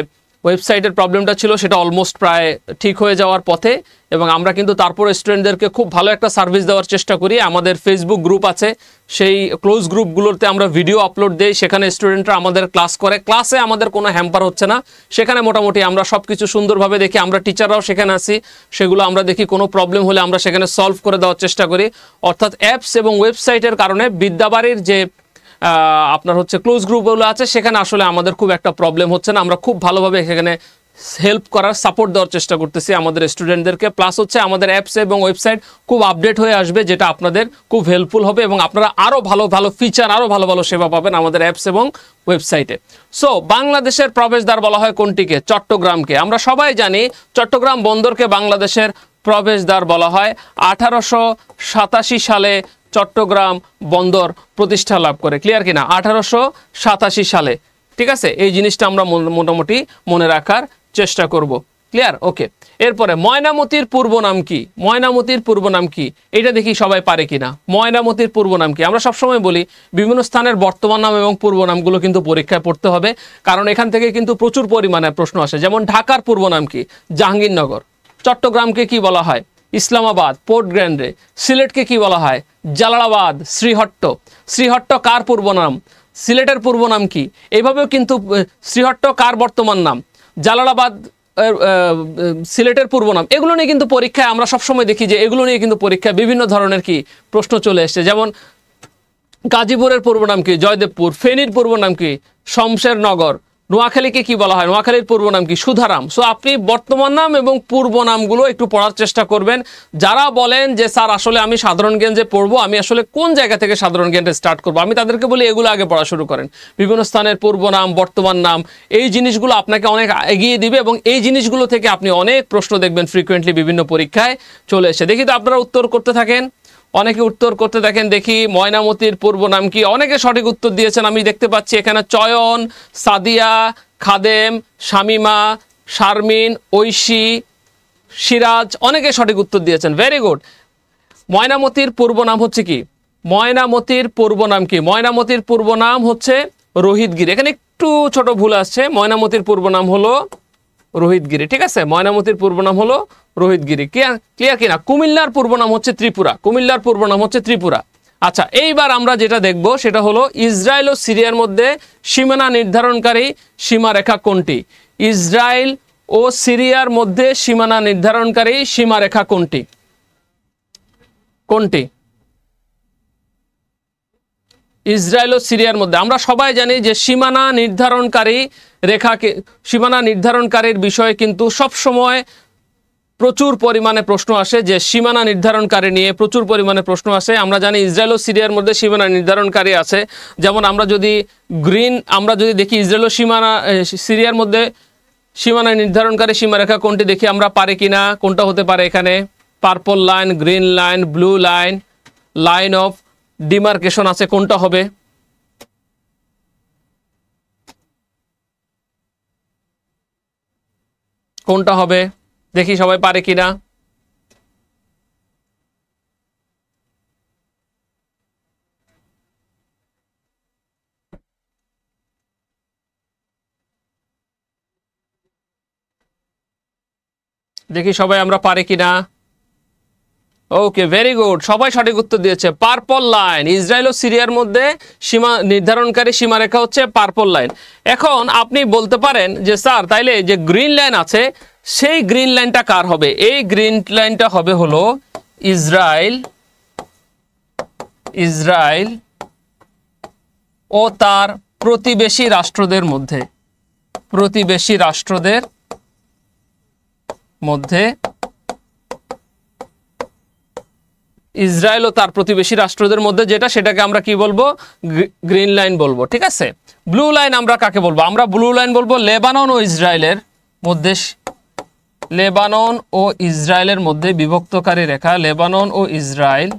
Speaker 1: ওয়েবসাইটের প্রবলেমটা ছিল সেটা অলমোস্ট প্রায় ঠিক হয়ে যাওয়ার পথে। এবং আমরা কিন্তু তারপরে স্টুডেন্টদেরকে খুব ভালো একটা সার্ভিস দেওয়ার চেষ্টা করি। আমাদের ফেসবুক গ্রুপ আছে, সেই ক্লোজ গ্রুপগুলোতে আমরা ভিডিও আপলোড দিই, সেখানে স্টুডেন্টরা আমাদের ক্লাস করে। ক্লাসে আমাদের কোনো হ্যাম্পার হচ্ছে না, সেখানে মোটামুটি আমরা সব কিছু সুন্দরভাবে দেখি। আমরা টিচাররাও সেখানে আসি, সেগুলো আমরা দেখি, কোনো প্রবলেম হলে আমরা সেখানে সলভ করে দেওয়ার চেষ্টা করি। অর্থাৎ অ্যাপস এবং ওয়েবসাইটের কারণে বিদ্যাবাড়ির যে আপনার হচ্ছে ক্লোজ গ্রুপগুলো আছে সেখানে আসলে আমাদের খুব একটা প্রবলেম হচ্ছে না। আমরা খুব ভালোভাবে সেখানে হেল্প করার, সাপোর্ট দেওয়ার চেষ্টা করতেছি আমাদের স্টুডেন্টদেরকে। প্লাস হচ্ছে আমাদের অ্যাপস এবং ওয়েবসাইট খুব আপডেট হয়ে আসবে, যেটা আপনাদের খুব হেল্পফুল হবে এবং আপনারা আরও ভালো ভালো ফিচার, আরও ভালো ভালো সেবা পাবেন আমাদের অ্যাপস এবং ওয়েবসাইটে। সো বাংলাদেশের প্রবেশদ্বার বলা হয় কোনটিকে? চট্টগ্রামকে। আমরা সবাই জানি চট্টগ্রাম বন্দরকে বাংলাদেশের প্রবেশদ্বার বলা হয়। 1887 সালে চট্টগ্রাম বন্দর প্রতিষ্ঠা লাভ করে। ক্লিয়ার কিনা? 1887 সালে। ঠিক আছে, এই জিনিসটা আমরা মোটামুটি মনে রাখার চেষ্টা করব। ক্লিয়ার? ওকে। এরপরে ময়নামতির পূর্ব নাম কি? ময়নামতির পূর্ব নাম কি? এটা দেখি সবাই পারে কিনা। ময়নামতির পূর্ব নাম কি? আমরা সবসময় বলি বিভিন্ন স্থানের বর্তমান নাম এবং পূর্ব নামগুলো কিন্তু পরীক্ষায় পড়তে হবে, কারণ এখান থেকে কিন্তু প্রচুর পরিমাণে প্রশ্ন আসে। যেমন ঢাকার পূর্ব নাম কি? জাহাঙ্গীরনগর। চট্টগ্রামকে কি বলা হয়? Islamabad, port Grande. সিলেটকে কি বলা হয়? জালালাবাদ, শ্রীহট্ট। শ্রীহট্ট কার পূর্ব নাম? সিলেটের পূর্ব নাম কি? এইভাবেও কিন্তু শ্রীহট্ট কার বর্তমান নাম? জালালাবাদ সিলেটের পূর্ব নাম। এগুলো নিয়ে কিন্তু পরীক্ষায় আমরা সবসময় দেখি যে এগুলো নিয়ে কিন্তু পরীক্ষায় বিভিন্ন ধরনের কি প্রশ্ন চলে এসছে। যেমন গাজীপুরের পূর্ব নাম কি? জয়দেবপুর। ফেনীর পূর্ব নাম কি? শমশেরনগর। নোয়াখালীকে কি বলা হয়? নোয়াখালীর পূর্ব নাম কি? সুধারাম। সো আপনি বর্তমান নাম এবং পূর্ব নামগুলো একটু পড়ার চেষ্টা করবেন। যারা বলেন যে স্যার আসলে আমি সাধারণ জ্ঞান যে পড়বো, আমি আসলে কোন জায়গা থেকে সাধারণ জ্ঞানটা স্টার্ট করবো, আমি তাদেরকে বলি এগুলো আগে পড়া শুরু করেন। বিভিন্ন স্থানের পূর্ব নাম, বর্তমান নাম, এই জিনিসগুলো আপনাকে অনেক এগিয়ে দিবে এবং এই জিনিসগুলো থেকে আপনি অনেক প্রশ্ন দেখবেন ফ্রিকোয়েন্টলি বিভিন্ন পরীক্ষায় চলে এসে। দেখি তো আপনারা উত্তর করতে থাকেন, অনেকে উত্তর করতে দেখেন। দেখি ময়নামতির পূর্ব নাম কি? অনেকে সঠিক উত্তর দিয়েছেন আমি দেখতে পাচ্ছি এখানে। চয়ন, সাদিয়া, খাদেম, শামিমা, শারমিন, ঐশী, সিরাজ, অনেকে সঠিক উত্তর দিয়েছেন। Very good. ময়নামতির পূর্ব নাম হচ্ছে কি? ময়নামতির পূর্ব নাম কি? ময়নামতির পূর্ব নাম হচ্ছে রোহিতগিরি। এখানে একটু ছোট ভুল আসছে। ময়নামতির পূর্ব নাম হলো রোহিতগিরি। ঠিক আছে, ময়নামতির পূর্ব নাম হলো রোহিতগিরি। ক্লিয়ার কিনা? কুমিল্লার পূর্ব নাম হচ্ছে ত্রিপুরা। কুমিল্লার পূর্ব নাম হচ্ছে ত্রিপুরা। আচ্ছা, এইবার আমরা যেটা দেখব সেটা হলো ইসরায়েল ও সিরিয়ার মধ্যে সীমানা নির্ধারণকারী সীমারেখা কোনটি? ইসরায়েল ও সিরিয়ার মধ্যে সীমানা নির্ধারণকারী সীমারেখা কোনটি? কোনটি? ইসরায়েল ও সিরিয়ার মধ্যে আমরা সবাই জানি যে সীমানা নির্ধারণকারী রেখাকে, সীমানা নির্ধারণকারীর বিষয়ে কিন্তু সব সময় প্রচুর পরিমাণে প্রশ্ন আসে, যে সীমানা নির্ধারণকারী নিয়ে প্রচুর পরিমাণে প্রশ্ন আসে। আমরা জানি ইসরায়েল ও সিরিয়ার মধ্যে সীমানা নির্ধারণকারী আছে। যেমন আমরা যদি দেখি ইসরায়েল ও সিরিয়ার মধ্যে সীমানা নির্ধারণকারী সীমারেখা কোনটি, দেখি আমরা পারি কিনা। কোনটা হতে পারে এখানে? Purple line, green line, blue line, line of demarcation আছে। কোনটা হবে? কোনটা হবে দেখি সবাই পারে কিনা। দেখি সবাই আমরা পারে কিনা। ওকে, ভেরি গুড, সবাই সঠিক উত্তর দিয়েছে। পার্পল লাইন, ইসরায়েল ও সিরিয়ার মধ্যে সীমা নির্ধারণকারী সীমারেখা হচ্ছে পার্পল লাইন। এখন আপনি বলতে পারেন যে স্যার তাইলে যে গ্রিন লাইন আছে সেই গ্রিন লাইনটা কার হবে? এই গ্রিন লাইনটা হবে হলো ইসরায়েল ও তার প্রতিবেশী রাষ্ট্রদের মধ্যে, ইসরায়েল ও তার প্রতিবেশী রাষ্ট্রদের মধ্যে যেটা, সেটাকে আমরা কি বলবো? গ্রিন লাইন বলবো। ঠিক আছে। ব্লু লাইন আমরা কাকে বলবো? আমরা ব্লু লাইন বলবো লেবানন ও ইসরায়েলের মধ্যে, লেবানন ও ইসরায়েলের মধ্যে বিভক্তকারী রেখা, লেবানন ও ইসরায়েল,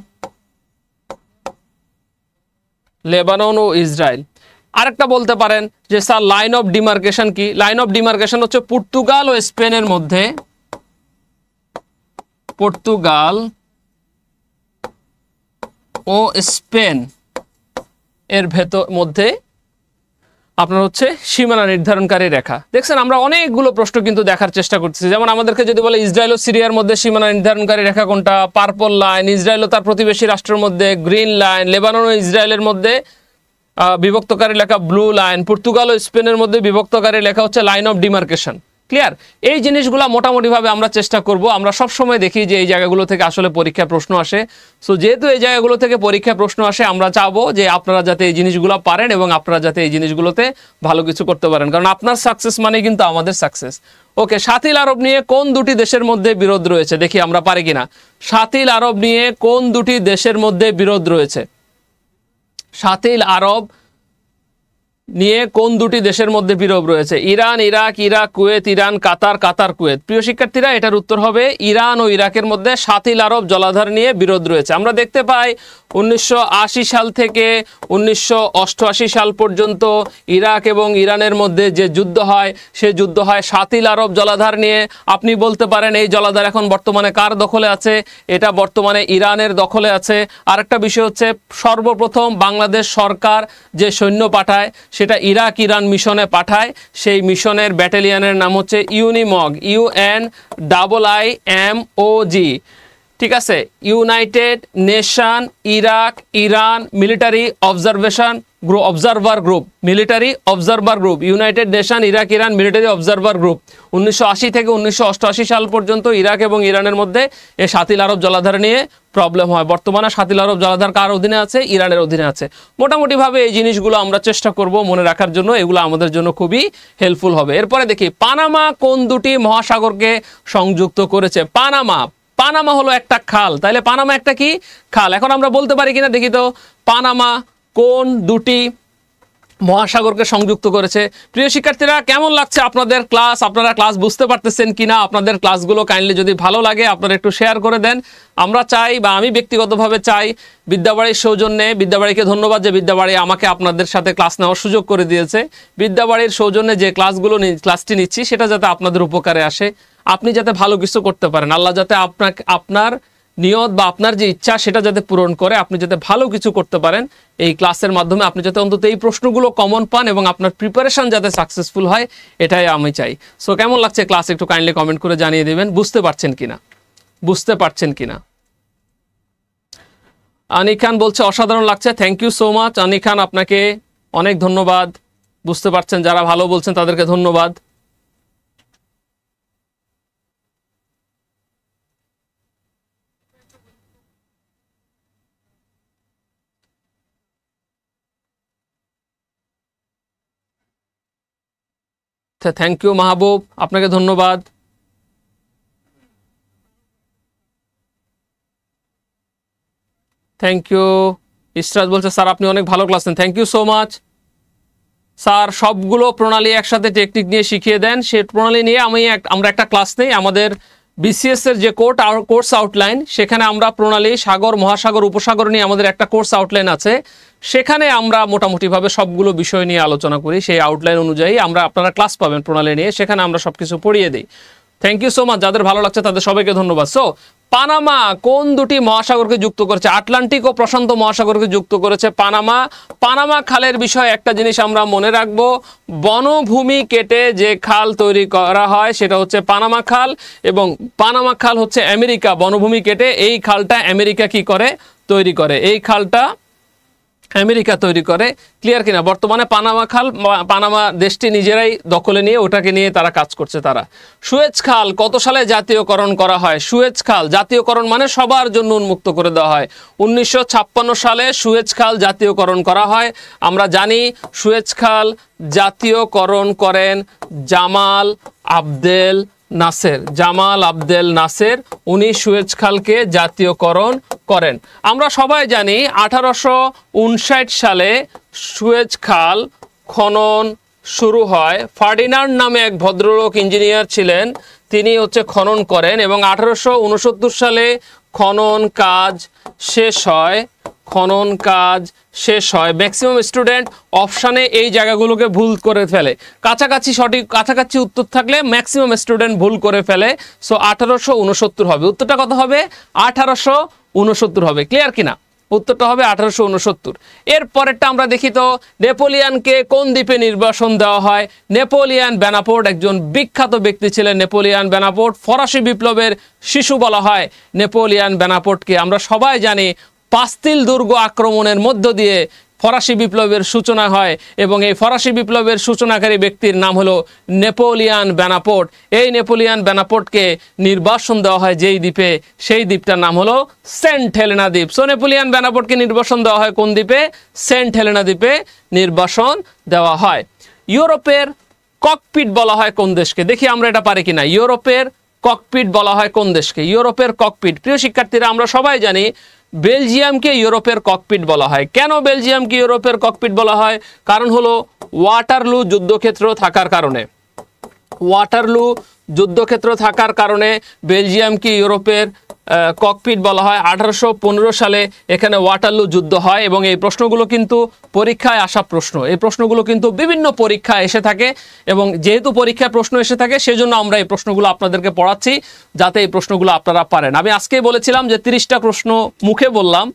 Speaker 1: লেবানন ও ইসরায়েল। আরেকটা বলতে পারেন যে স্যার লাইন অফ ডিমার্কেশন কি? লাইন অফ ডিমার্কেশন হচ্ছে পর্তুগাল ও স্পেনের মধ্যে, পর্তুগাল ও স্পেন এর মধ্যে আপনার হচ্ছে সীমানা নির্ধারণকারী রেখা। দেখছেন আমরা অনেকগুলো প্রশ্ন কিন্তু দেখার চেষ্টা করতেছি। যেমন আমাদেরকে যদি বলে ইসরায়েল ও সিরিয়ার মধ্যে সীমানা নির্ধারণকারী রেখা কোনটা, পার্পল লাইন, ইসরায়েল ও তার প্রতিবেশী রাষ্ট্রের মধ্যে গ্রিন লাইন, লেবানন ও ইসরায়েলের মধ্যে বিভক্তকারী লেখা ব্লু লাইন, পর্তুগাল ও স্পেনের মধ্যে বিভক্তকারী লেখা হচ্ছে লাইন অফ ডিমার্কেশন। ক্লিয়ার? এই জিনিসগুলো মোটামুটিভাবে আমরা চেষ্টা করব। আমরা সবসময় দেখি যে এই জায়গাগুলো থেকে আসলে পরীক্ষায় প্রশ্ন আসে। সো যেহেতু এই জায়গাগুলো থেকে পরীক্ষায় প্রশ্ন আসে, আমরা চাবো যে আপনারা যাতে এই জিনিসগুলো পারেন এবং আপনারা যাতে এই জিনিসগুলোতে ভালো কিছু করতে পারেন, কারণ আপনার সাকসেস মানে কিন্তু আমাদের সাকসেস। ওকে, সাতিল আরব নিয়ে কোন দুটি দেশের মধ্যে বিরোধ রয়েছে? দেখি আমরা পারি কিনা। সাতিল আরব নিয়ে কোন দুটি দেশের মধ্যে বিরোধ রয়েছে? সাতিল আরব নিয়ে কোন দুটি দেশের মধ্যে বিরোধ রয়েছে? Iran, Iraq, Iraq, Kuwait, Iran, Qatar, Qatar, Kuwait. প্রিয় শিক্ষার্থীরা, এটার উত্তর হবে ইরান ও ইরাকের মধ্যে সাতিল আরব জলাধার নিয়ে বিরোধ রয়েছে। আমরা দেখতে পাই 1980 সাল থেকে 1988 সাল পর্যন্ত ইরাক এবং ইরানের মধ্যে যে যুদ্ধ হয়, সে যুদ্ধ হয় সাতিল আরব জলাধার নিয়ে। আপনি বলতে পারেন এই জলাধার এখন বর্তমানে কার দখলে আছে? এটা বর্তমানে ইরানের দখলে আছে। আরেকটা বিষয় হচ্ছে সর্বপ্রথম বাংলাদেশ সরকার যে সৈন্য পাঠায় সেটা ইরাক ইরান মিশনে পাঠায়। সেই মিশনের ব্যাটালিয়নের নাম হচ্ছে ইউনিমগ, UNIIMOG। ঠিক আছে, United nation Iraq Iran military observer group, military observer group, United nation Iraq Iran military observer group. 1980 থেকে 1988 সাল পর্যন্ত ইরাক এবং ইরানের মধ্যে এই সাতিল আরব জলাধার নিয়ে প্রবলেম হয়। বর্তমানে সাতিল আরব জলাধার কার অধীনে আছে? ইরানের অধীনে আছে। মোটামুটিভাবে এই জিনিসগুলো আমরা চেষ্টা করব মনে রাখার জন্য, এগুলো আমাদের জন্য খুবই হেল্পফুল হবে। এরপরে দেখি পানামা কোন দুটি মহাসাগরকে সংযুক্ত করেছে? পানামা হলো একটা খাল, তাহলে পানামা একটা কি? খাল। এখন আমরা বলতে পারি কিনা দেখি তো, পানামা কোন দুটি মহাসাগরকে সংযুক্ত করেছে? প্রিয় শিক্ষার্থীরা, কেমন লাগছে আপনাদের ক্লাস? আপনারা ক্লাস বুঝতে পারতেছেন কিনা? আপনাদের ক্লাসগুলো কাইন্ডলি যদি ভালো লাগে আপনারা একটু শেয়ার করে দেন। আমরা চাই, বা আমি ব্যক্তিগতভাবে চাই, বিদ্যাবাড়ির সৌজন্যে, বিদ্যাবাড়িকে ধন্যবাদ যে বিদ্যাবাড়ি আমাকে আপনাদের সাথে ক্লাস নেওয়ার সুযোগ করে দিয়েছে। বিদ্যাবাড়ির সৌজন্যে যে ক্লাসটি নিচ্ছি সেটা যাতে আপনাদের উপকারে আসে, আপনি যাতে ভালো কিছু করতে পারেন, আল্লাহ যাতে আপনার নিয়ত বা আপনার যে ইচ্ছা সেটা যাতে পূরণ করে, আপনি যাতে ভালো কিছু করতে পারেন এই ক্লাসের মাধ্যমে, আপনি যাতে অন্তত এই প্রশ্নগুলো কমন পান এবং আপনার প্রিপারেশন যাতে সাকসেসফুল হয়, এটাই আমি চাই। সো কেমন লাগছে ক্লাস একটু কাইন্ডলি কমেন্ট করে জানিয়ে দেবেন। বুঝতে পারছেন কিনা? আনি খান বলছে অসাধারণ লাগছে। থ্যাংক ইউ সো মাচ আনি খান, আপনাকে অনেক ধন্যবাদ। বুঝতে পারছেন, যারা ভালো বলছেন তাদেরকে ধন্যবাদ। থ্যাংক ইউ মাহবুব, আপনাকে ধন্যবাদ। Thank you. ইসরাত বলছে স্যার আপনি অনেক ভালো ক্লাস নেন। Thank you so much sir. সবগুলো প্রণালী একসাথে টেকনিক নিয়ে শিখিয়ে দেন, সে প্রণালী নিয়ে আমরা একটা ক্লাস নেই। আমাদের বিসিএস এর যে কোর্স আউটলাইন, সেখানে আমরা প্রণালী, সাগর, মহাসাগর, উপসাগর নিয়ে আমাদের একটা কোর্স আউটলাইন আছে। সেখানে আমরা মোটামুটিভাবে সবগুলো বিষয় নিয়ে আলোচনা করি। সেই আউটলাইন অনুযায়ী আপনারা ক্লাস পাবেন প্রণালী নিয়ে, সেখানে আমরা সবকিছু পড়িয়ে দিই। থ্যাংক ইউ সো মাচ, যাদের ভালো লাগছে তাদের সবাইকে ধন্যবাদ। সো পানামা কোন দুটি মহাসাগরকে যুক্ত করেছে? আটলান্টিক ও প্রশান্ত মহাসাগরকে যুক্ত করেছে পানামা খালের বিষয়ে একটা জিনিস আমরা মনে রাখবো, বনভূমি কেটে যে খাল তৈরি করা হয় সেটা হচ্ছে পানামা খাল, এবং পানামা খাল হচ্ছে আমেরিকা বনভূমি কেটে এই খালটা আমেরিকা কি করে? তৈরি করে। এই খালটা আমেরিকা তৈরি করে। ক্লিয়ার কিনা? বর্তমানে পানামা দেশটি নিজেরাই দখলে নিয়ে ওটাকে নিয়ে তারা কাজ করছে। সুয়েজ খাল কত সালে জাতীয়করণ করা হয়? সুয়েজ খাল জাতীয়করণ মানে সবার জন্য উন্মুক্ত করে দেওয়া হয়। 1956 সালে সুয়েজ খাল জাতীয়করণ করা হয়। আমরা জানি সুয়েজ খাল জাতীয়করণ করেন জামাল আবদেল নাসের, উনি সুয়েজ খালকে জাতীয়করণ করেন। আমরা সবাই জানি 1859 সালে সুয়েজ খাল খনন শুরু হয়। ফার্ডিনান্ড নামে এক ভদ্রলোক ইঞ্জিনিয়ার ছিলেন, তিনি খনন করেন এবং 1869 সালে খনন কাজ শেষ হয়। খনন কাজ শেষ হয়। ম্যাক্সিমাম স্টুডেন্ট অপশানে এই জায়গাগুলোকে ভুল করে ফেলে, কাছাকাছি উত্তর থাকলে ম্যাক্সিমাম স্টুডেন্ট ভুল করে ফেলে। সো 1869 হবে উত্তরটা। কত হবে? 1869 হবে। ক্লিয়ার কিনা? উত্তরটা হবে 1869। এর পরেরটা আমরা দেখি তো, নেপোলিয়ানকে কোন দ্বীপে নির্বাসন দেওয়া হয়? নেপোলিয়ান বেনাপোর্ট একজন বিখ্যাত ব্যক্তি ছিলেন। নেপোলিয়ান বেনাপোর্ট ফরাসি বিপ্লবের শিশু বলা হয় নেপোলিয়ান বেনাপোর্টকে। আমরা সবাই জানি পাস্তিল দুর্গ আক্রমণের মধ্য দিয়ে ফরাসি বিপ্লবের সূচনা হয় এবং এই ফরাসি বিপ্লবের সূচনাকারী ব্যক্তির নাম হলো নেপোলিয়ান বেনাপোর্ট। এই নেপোলিয়ান বেনাপোর্টকে নির্বাসন দেওয়া হয় যেই দ্বীপে, সেই দ্বীপটার নাম হলো সেন্ট হেলেনা দ্বীপ। সো নেপোলিয়ান বেনাপোর্টকে নির্বাসন দেওয়া হয় কোন দ্বীপে? সেন্ট হেলেনা দ্বীপে নির্বাসন দেওয়া হয়। ইউরোপের ককপিট বলা হয় কোন দেশকে? দেখি আমরা এটা পারি কিনা। ইউরোপের ককপিট বলা হয় কোন দেশকে? ইউরোপের ককপিট, প্রিয় শিক্ষার্থীরা, আমরা সবাই জানি বেলজিয়ামকে ইউরোপের ককপিট বলা হয়। কেন বেলজিয়ামকে ইউরোপের ককপিট বলা হয়? কারণ হলো ওয়াটারলু যুদ্ধক্ষেত্র থাকার কারণে। ওয়াটারলু যুদ্ধক্ষেত্র থাকার কারণে বেলজিয়ামকে ইউরোপের ককপিট বলা হয়। 1815 সালে এখানে ওয়াটারলু যুদ্ধ হয় এবং এই প্রশ্নগুলো কিন্তু পরীক্ষায় আসা প্রশ্ন। এই প্রশ্নগুলো কিন্তু বিভিন্ন পরীক্ষায় এসে থাকে এবং যেহেতু পরীক্ষায় প্রশ্ন এসে থাকে সেজন্য আমরা এই প্রশ্নগুলো আপনাদেরকে পড়াচ্ছি যাতে এই প্রশ্নগুলো আপনারা পারেন। আমি আজকেই বলেছিলাম যে 30টা প্রশ্ন মুখে বললাম,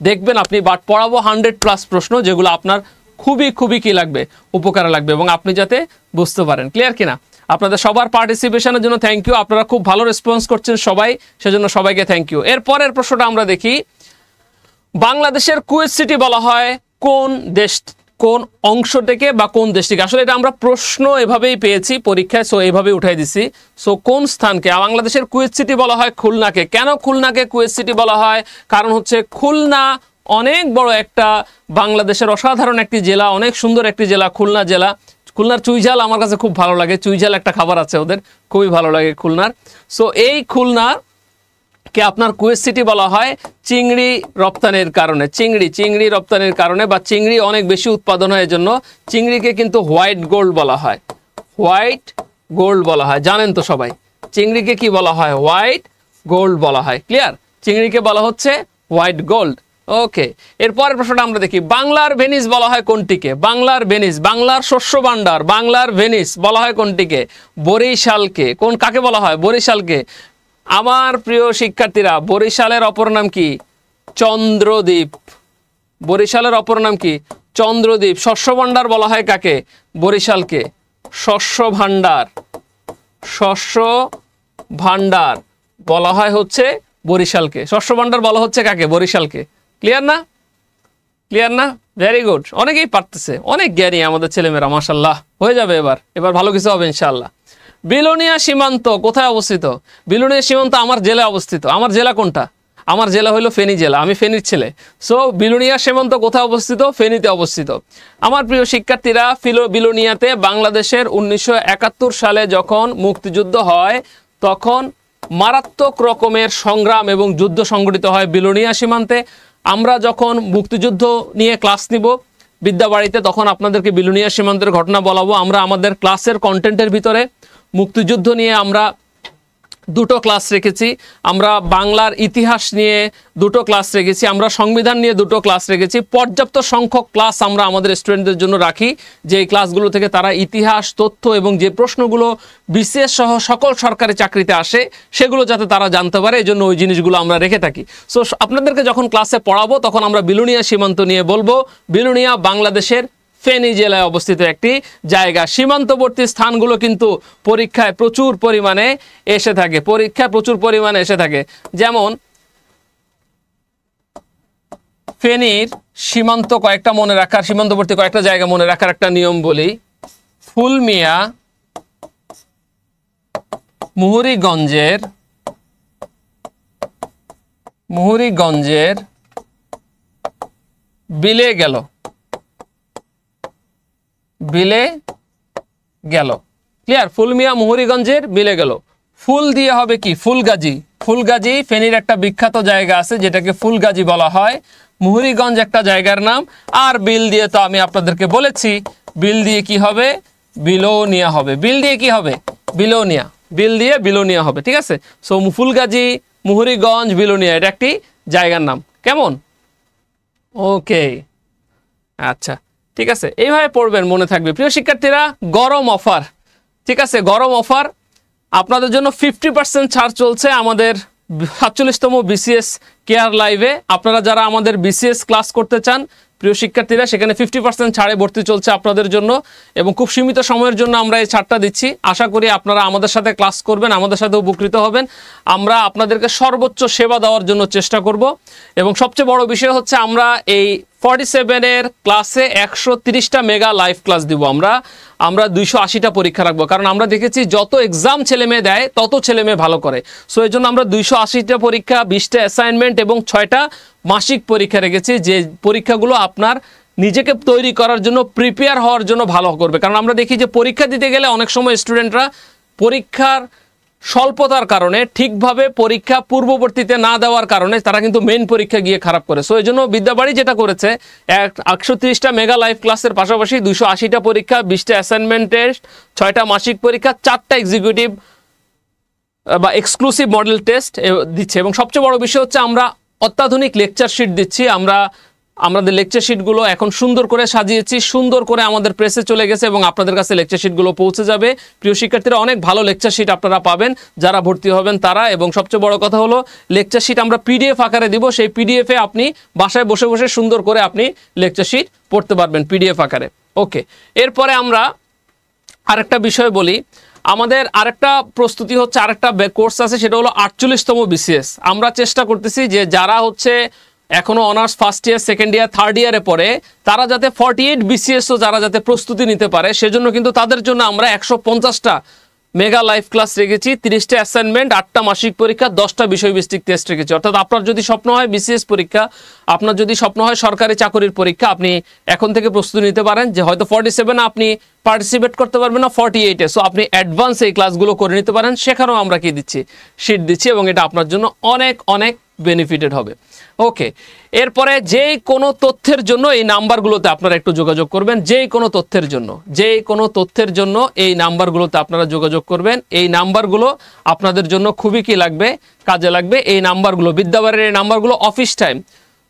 Speaker 1: দেখবেন আপনি, বাট পড়াবো 100+ প্রশ্ন যেগুলো আপনার খুবই কি লাগবে, উপকারে লাগবে এবং আপনি যাতে বুঝতে পারেন। ক্লিয়ার কিনা? আপনাদের সবার পার্টিসিপেশনের জন্য থ্যাংক ইউ। আপনারা খুব ভালো রেসপন্স করছেন সবাই, সেজন্য সবাইকে থ্যাংক ইউ। এরপরের প্রশ্নটা আমরা দেখি, বাংলাদেশের কুয়েত সিটি বলা হয় কোন দেশ, কোন অংশ থেকে বা কোন দেশ থেকে? আসলে এটা আমরা প্রশ্ন এভাবেই পেয়েছি পরীক্ষায়, সো এইভাবেই উঠাই দিছি। সো কোন স্থানকে? বাংলাদেশের কুয়েত সিটি বলা হয় খুলনাকে। কেন খুলনাকে কুয়েত সিটি বলা হয়? কারণ হচ্ছে খুলনা অনেক বড় একটা, বাংলাদেশের অসাধারণ একটি জেলা, অনেক সুন্দর একটি জেলা খুলনা জেলা। খুলনার চুইঝাল আমার কাছে খুব ভালো লাগে। চুইঝাল একটা খাবার আছে ওদের, খুবই ভালো লাগে খুলনার। সো এই খুলনাকে আপনার কুয়েত সিটি বলা হয় চিংড়ি রপ্তানির কারণে। চিংড়ি রপ্তানির কারণে বা চিংড়ি অনেক বেশি উৎপাদন হয়, এজন্য চিংড়িকে কিন্তু হোয়াইট গোল্ড বলা হয়। হোয়াইট গোল্ড বলা হয়, জানেন তো সবাই। চিংড়িকে কি বলা হয়? হোয়াইট গোল্ড বলা হয়। ক্লিয়ার? চিংড়িকে বলা হচ্ছে হোয়াইট গোল্ড। ওকে, এরপরের প্রশ্নটা আমরা দেখি, বাংলার ভেনিস বলা হয় কোনটিকে? বাংলার ভেনিস, বাংলার শস্য ভাণ্ডার, বাংলার ভেনিস বলা হয় কোনটিকে? বরিশালকে। কাকে বলা হয়? বরিশালকে। আমার প্রিয় শিক্ষার্থীরা, বরিশালের অপর নাম কি? চন্দ্রদ্বীপ। বরিশালের অপর নাম কি? চন্দ্রদ্বীপ। শস্য ভাণ্ডার বলা হয় কাকে? বরিশালকে। শস্য ভাণ্ডার বলা হয় হচ্ছে বরিশালকে। শস্য ভাণ্ডার বলা হচ্ছে কাকে? বরিশালকে। ক্লিয়ার না? Very good. অনেকেই পারতেছে, অনেক জ্ঞানী আমাদের ছেলেমেয়েরা, মাশাআল্লাহ। হয়ে যাবে এবার ভালো কিছু হবে ইনশাআল্লাহ। বিলোনিয়া সীমান্ত কোথায় অবস্থিত? বিলোনিয়া সীমান্ত আমার জেলায় অবস্থিত। আমার জেলা কোনটা? আমার জেলা হলো ফেনী জেলা, আমি ফেনীর ছেলে। সো বিলোনিয়া সীমান্ত কোথায় অবস্থিত? ফেনীতে অবস্থিত। আমার প্রিয় শিক্ষার্থীরা, বিলোনিয়াতে বাংলাদেশের 1971 সালে যখন মুক্তিযুদ্ধ হয় তখন মারাত্মক রকমের সংগ্রাম এবং যুদ্ধ সংঘটিত হয় বিলোনিয়া সীমান্তে। আমরা যখন মুক্তিযুদ্ধ নিয়ে ক্লাস নিব বিদ্যাবাড়িতে তখন আপনাদেরকে বিলোনিয়া সীমান্তের ঘটনা বলাবো। আমরা আমাদের ক্লাসের কন্টেন্টের ভিতরে মুক্তিযুদ্ধ নিয়ে আমরা 2টো ক্লাস রেখেছি, আমরা বাংলার ইতিহাস নিয়ে 2টো ক্লাস রেখেছি, আমরা সংবিধান নিয়ে 2টো ক্লাস রেখেছি। পর্যাপ্ত সংখ্যক ক্লাস আমরা আমাদের স্টুডেন্টদের জন্য রাখি, যে এই ক্লাসগুলো থেকে তারা ইতিহাস, তথ্য এবং যে প্রশ্নগুলো বিশেষ সহ সকল সরকারি চাকরিতে আসে সেগুলো যাতে তারা জানতে পারে, এই জন্য ওই জিনিসগুলো আমরা রেখে থাকি। সো আপনাদেরকে যখন ক্লাসে পড়াবো তখন আমরা বিলোনিয়া সীমান্ত নিয়ে বলবো। বিলোনিয়া বাংলাদেশের ফেনী জেলায় অবস্থিত একটি জায়গা। সীমান্তবর্তী স্থানগুলো কিন্তু পরীক্ষায় প্রচুর পরিমাণে এসে থাকে। যেমন ফেনীর সীমান্ত কয়েকটা মনে রাখার, সীমান্তবর্তী কয়েকটা জায়গা মনে রাখার একটা নিয়ম বলি। ফুলমিয়া, মুহুরীগঞ্জের বিলে গেল। ক্লিয়ার? ফুলমিয়া মুহুরীগঞ্জের বিলে গেল। ফুল দিয়ে হবে কি? ফুলগাজী ফেনীর একটা বিখ্যাত জায়গা আছে যেটাকে ফুলগাজী বলা হয়। মুহুরীগঞ্জ একটা জায়গার নাম। আর বিল দিয়ে তো আমি আপনাদেরকে বলেছি, বিল দিয়ে কি হবে? বিলোনিয়া হবে। বিল দিয়ে কি হবে? বিলোনিয়া। বিল দিয়ে বিলোনিয়া হবে। ঠিক আছে? সো ফুলগাজী, মুহুরীগঞ্জ, বিলোনিয়া এটা একটি জায়গার নাম। কেমন? ওকে, আচ্ছা ঠিক আছে, এইভাবে পড়বেন, মনে থাকবে। প্রিয় শিক্ষার্থীরা, গরম অফার, ঠিক আছে, গরম অফার আপনাদের জন্য 50% ছাড় চলছে আমাদের 47তম বিসিএস কেয়ার লাইভে। আপনারা যারা আমাদের বিসিএস ক্লাস করতে চান প্রিয় শিক্ষার্থীরা, সেখানে 50% ছাড়ে ভর্তি চলছে আপনাদের জন্য, এবং খুব সীমিত সময়ের জন্য আমরা এই ছাড়টা দিচ্ছি। আশা করি আপনারা আমাদের সাথে ক্লাস করবেন, আমাদের সাথে উপকৃত হবেন। আমরা আপনাদেরকে সর্বোচ্চ সেবা দেওয়ার জন্য চেষ্টা করব, এবং সবচেয়ে বড় বিষয় হচ্ছে আমরা এই 47-এর ক্লাসে 130টা মেগা লাইভ ক্লাস দিব। আমরা 280টা পরীক্ষা রাখবো, কারণ আমরা দেখেছি যত এক্সাম ছেলে মেয়ে দেয় তত ছেলে মেয়ে ভালো করে। সো এই জন্য আমরা 280টা পরীক্ষা, 20টা অ্যাসাইনমেন্ট এবং 6টা মাসিক পরীক্ষা রেখেছি, যে পরীক্ষাগুলো আপনার নিজেকে তৈরি করার জন্য, প্রিপেয়ার হওয়ার জন্য ভালো করবে। কারণ আমরা দেখি যে পরীক্ষা দিতে গেলে অনেক সময় স্টুডেন্টরা পরীক্ষার স্বল্পতার কারণে, ঠিকভাবে পরীক্ষা পূর্ববর্তীতে না দেওয়ার কারণে তারা কিন্তু মেইন পরীক্ষা গিয়ে খারাপ করে। সো এই জন্য বিদ্যাবাড়ি যেটা করেছে, 130টা মেগা লাইভ ক্লাসের পাশাপাশি 280টা পরীক্ষা, 20টা অ্যাসাইনমেন্ট টেস্ট, 6টা মাসিক পরীক্ষা, 4টা এক্সিকিউটিভ বা এক্সক্লুসিভ মডেল টেস্ট দিচ্ছে। এবং সবচেয়ে বড় বিষয় হচ্ছে আমরা অত্যাধুনিক লেকচার শিট দিচ্ছি। আমাদের লেকচার শিটগুলো এখন সুন্দর করে সাজিয়েছি, সুন্দর করে আমাদের প্রেসে চলে গেছে, এবং আপনাদের কাছে লেকচার শিটগুলো পৌঁছে যাবে। প্রিয় শিক্ষার্থীরা, অনেক ভালো লেকচার শিট আপনারা পাবেন যারা ভর্তি হবেন তারা। এবং সবচেয়ে বড় কথা হলো, লেকচার শিট আমরা পিডিএফ আকারে দিব। সেই পিডিএফে আপনি বাসায় বসে বসে সুন্দর করে আপনি লেকচার শিট পড়তে পারবেন পিডিএফ আকারে। ওকে, এরপরে আমরা আরেকটা বিষয় বলি। আমাদের আরেকটা প্রস্তুতি হচ্ছে, আরেকটা কোর্স আছে, সেটা হলো 48তম বিসিএস। আমরা চেষ্টা করতেছি যে যারা হচ্ছে এখনো honours first year, second year, third ইয়ারে পড়ে, তারা যাতে 48 বিসিএসও যারা যাতে প্রস্তুতি নিতে পারে, সেজন্য কিন্তু তাদের জন্য আমরা 150টা মেগা লাইভ ক্লাস রেখেছি, 30টা অ্যাসাইনমেন্ট, 8টা মাসিক পরীক্ষা, 10টা বিষয়ভিত্তিক টেস্ট রেখেছি। অর্থাৎ আপনার যদি স্বপ্ন হয় বিসিএস পরীক্ষা, আপনার যদি স্বপ্ন হয় সরকারি চাকরির পরীক্ষা, আপনি এখন থেকে প্রস্তুতি নিতে পারেন। যে হয়তো 47 আপনি পার্টিসিপেট করতে পারবেন না, 48-এ, সো আপনি অ্যাডভান্স এই ক্লাসগুলো করে নিতে পারেন। সেখানেও আমরা কি দিচ্ছি, শিট দিচ্ছি, এবং এটা আপনার জন্য অনেক অনেক বেনিফিটেড হবে। ওকে, এরপরে যেই কোনো তথ্যের জন্য এই নাম্বারগুলোতে আপনারা একটু যোগাযোগ করবেন। যেই কোনো তথ্যের জন্য এই নাম্বারগুলোতে আপনারা যোগাযোগ করবেন। এই নাম্বারগুলো আপনাদের জন্য খুবই কি লাগবে, কাজে লাগবে। এই নাম্বারগুলো, বিদ্যাবাড়ির এই নাম্বারগুলো অফিস টাইম,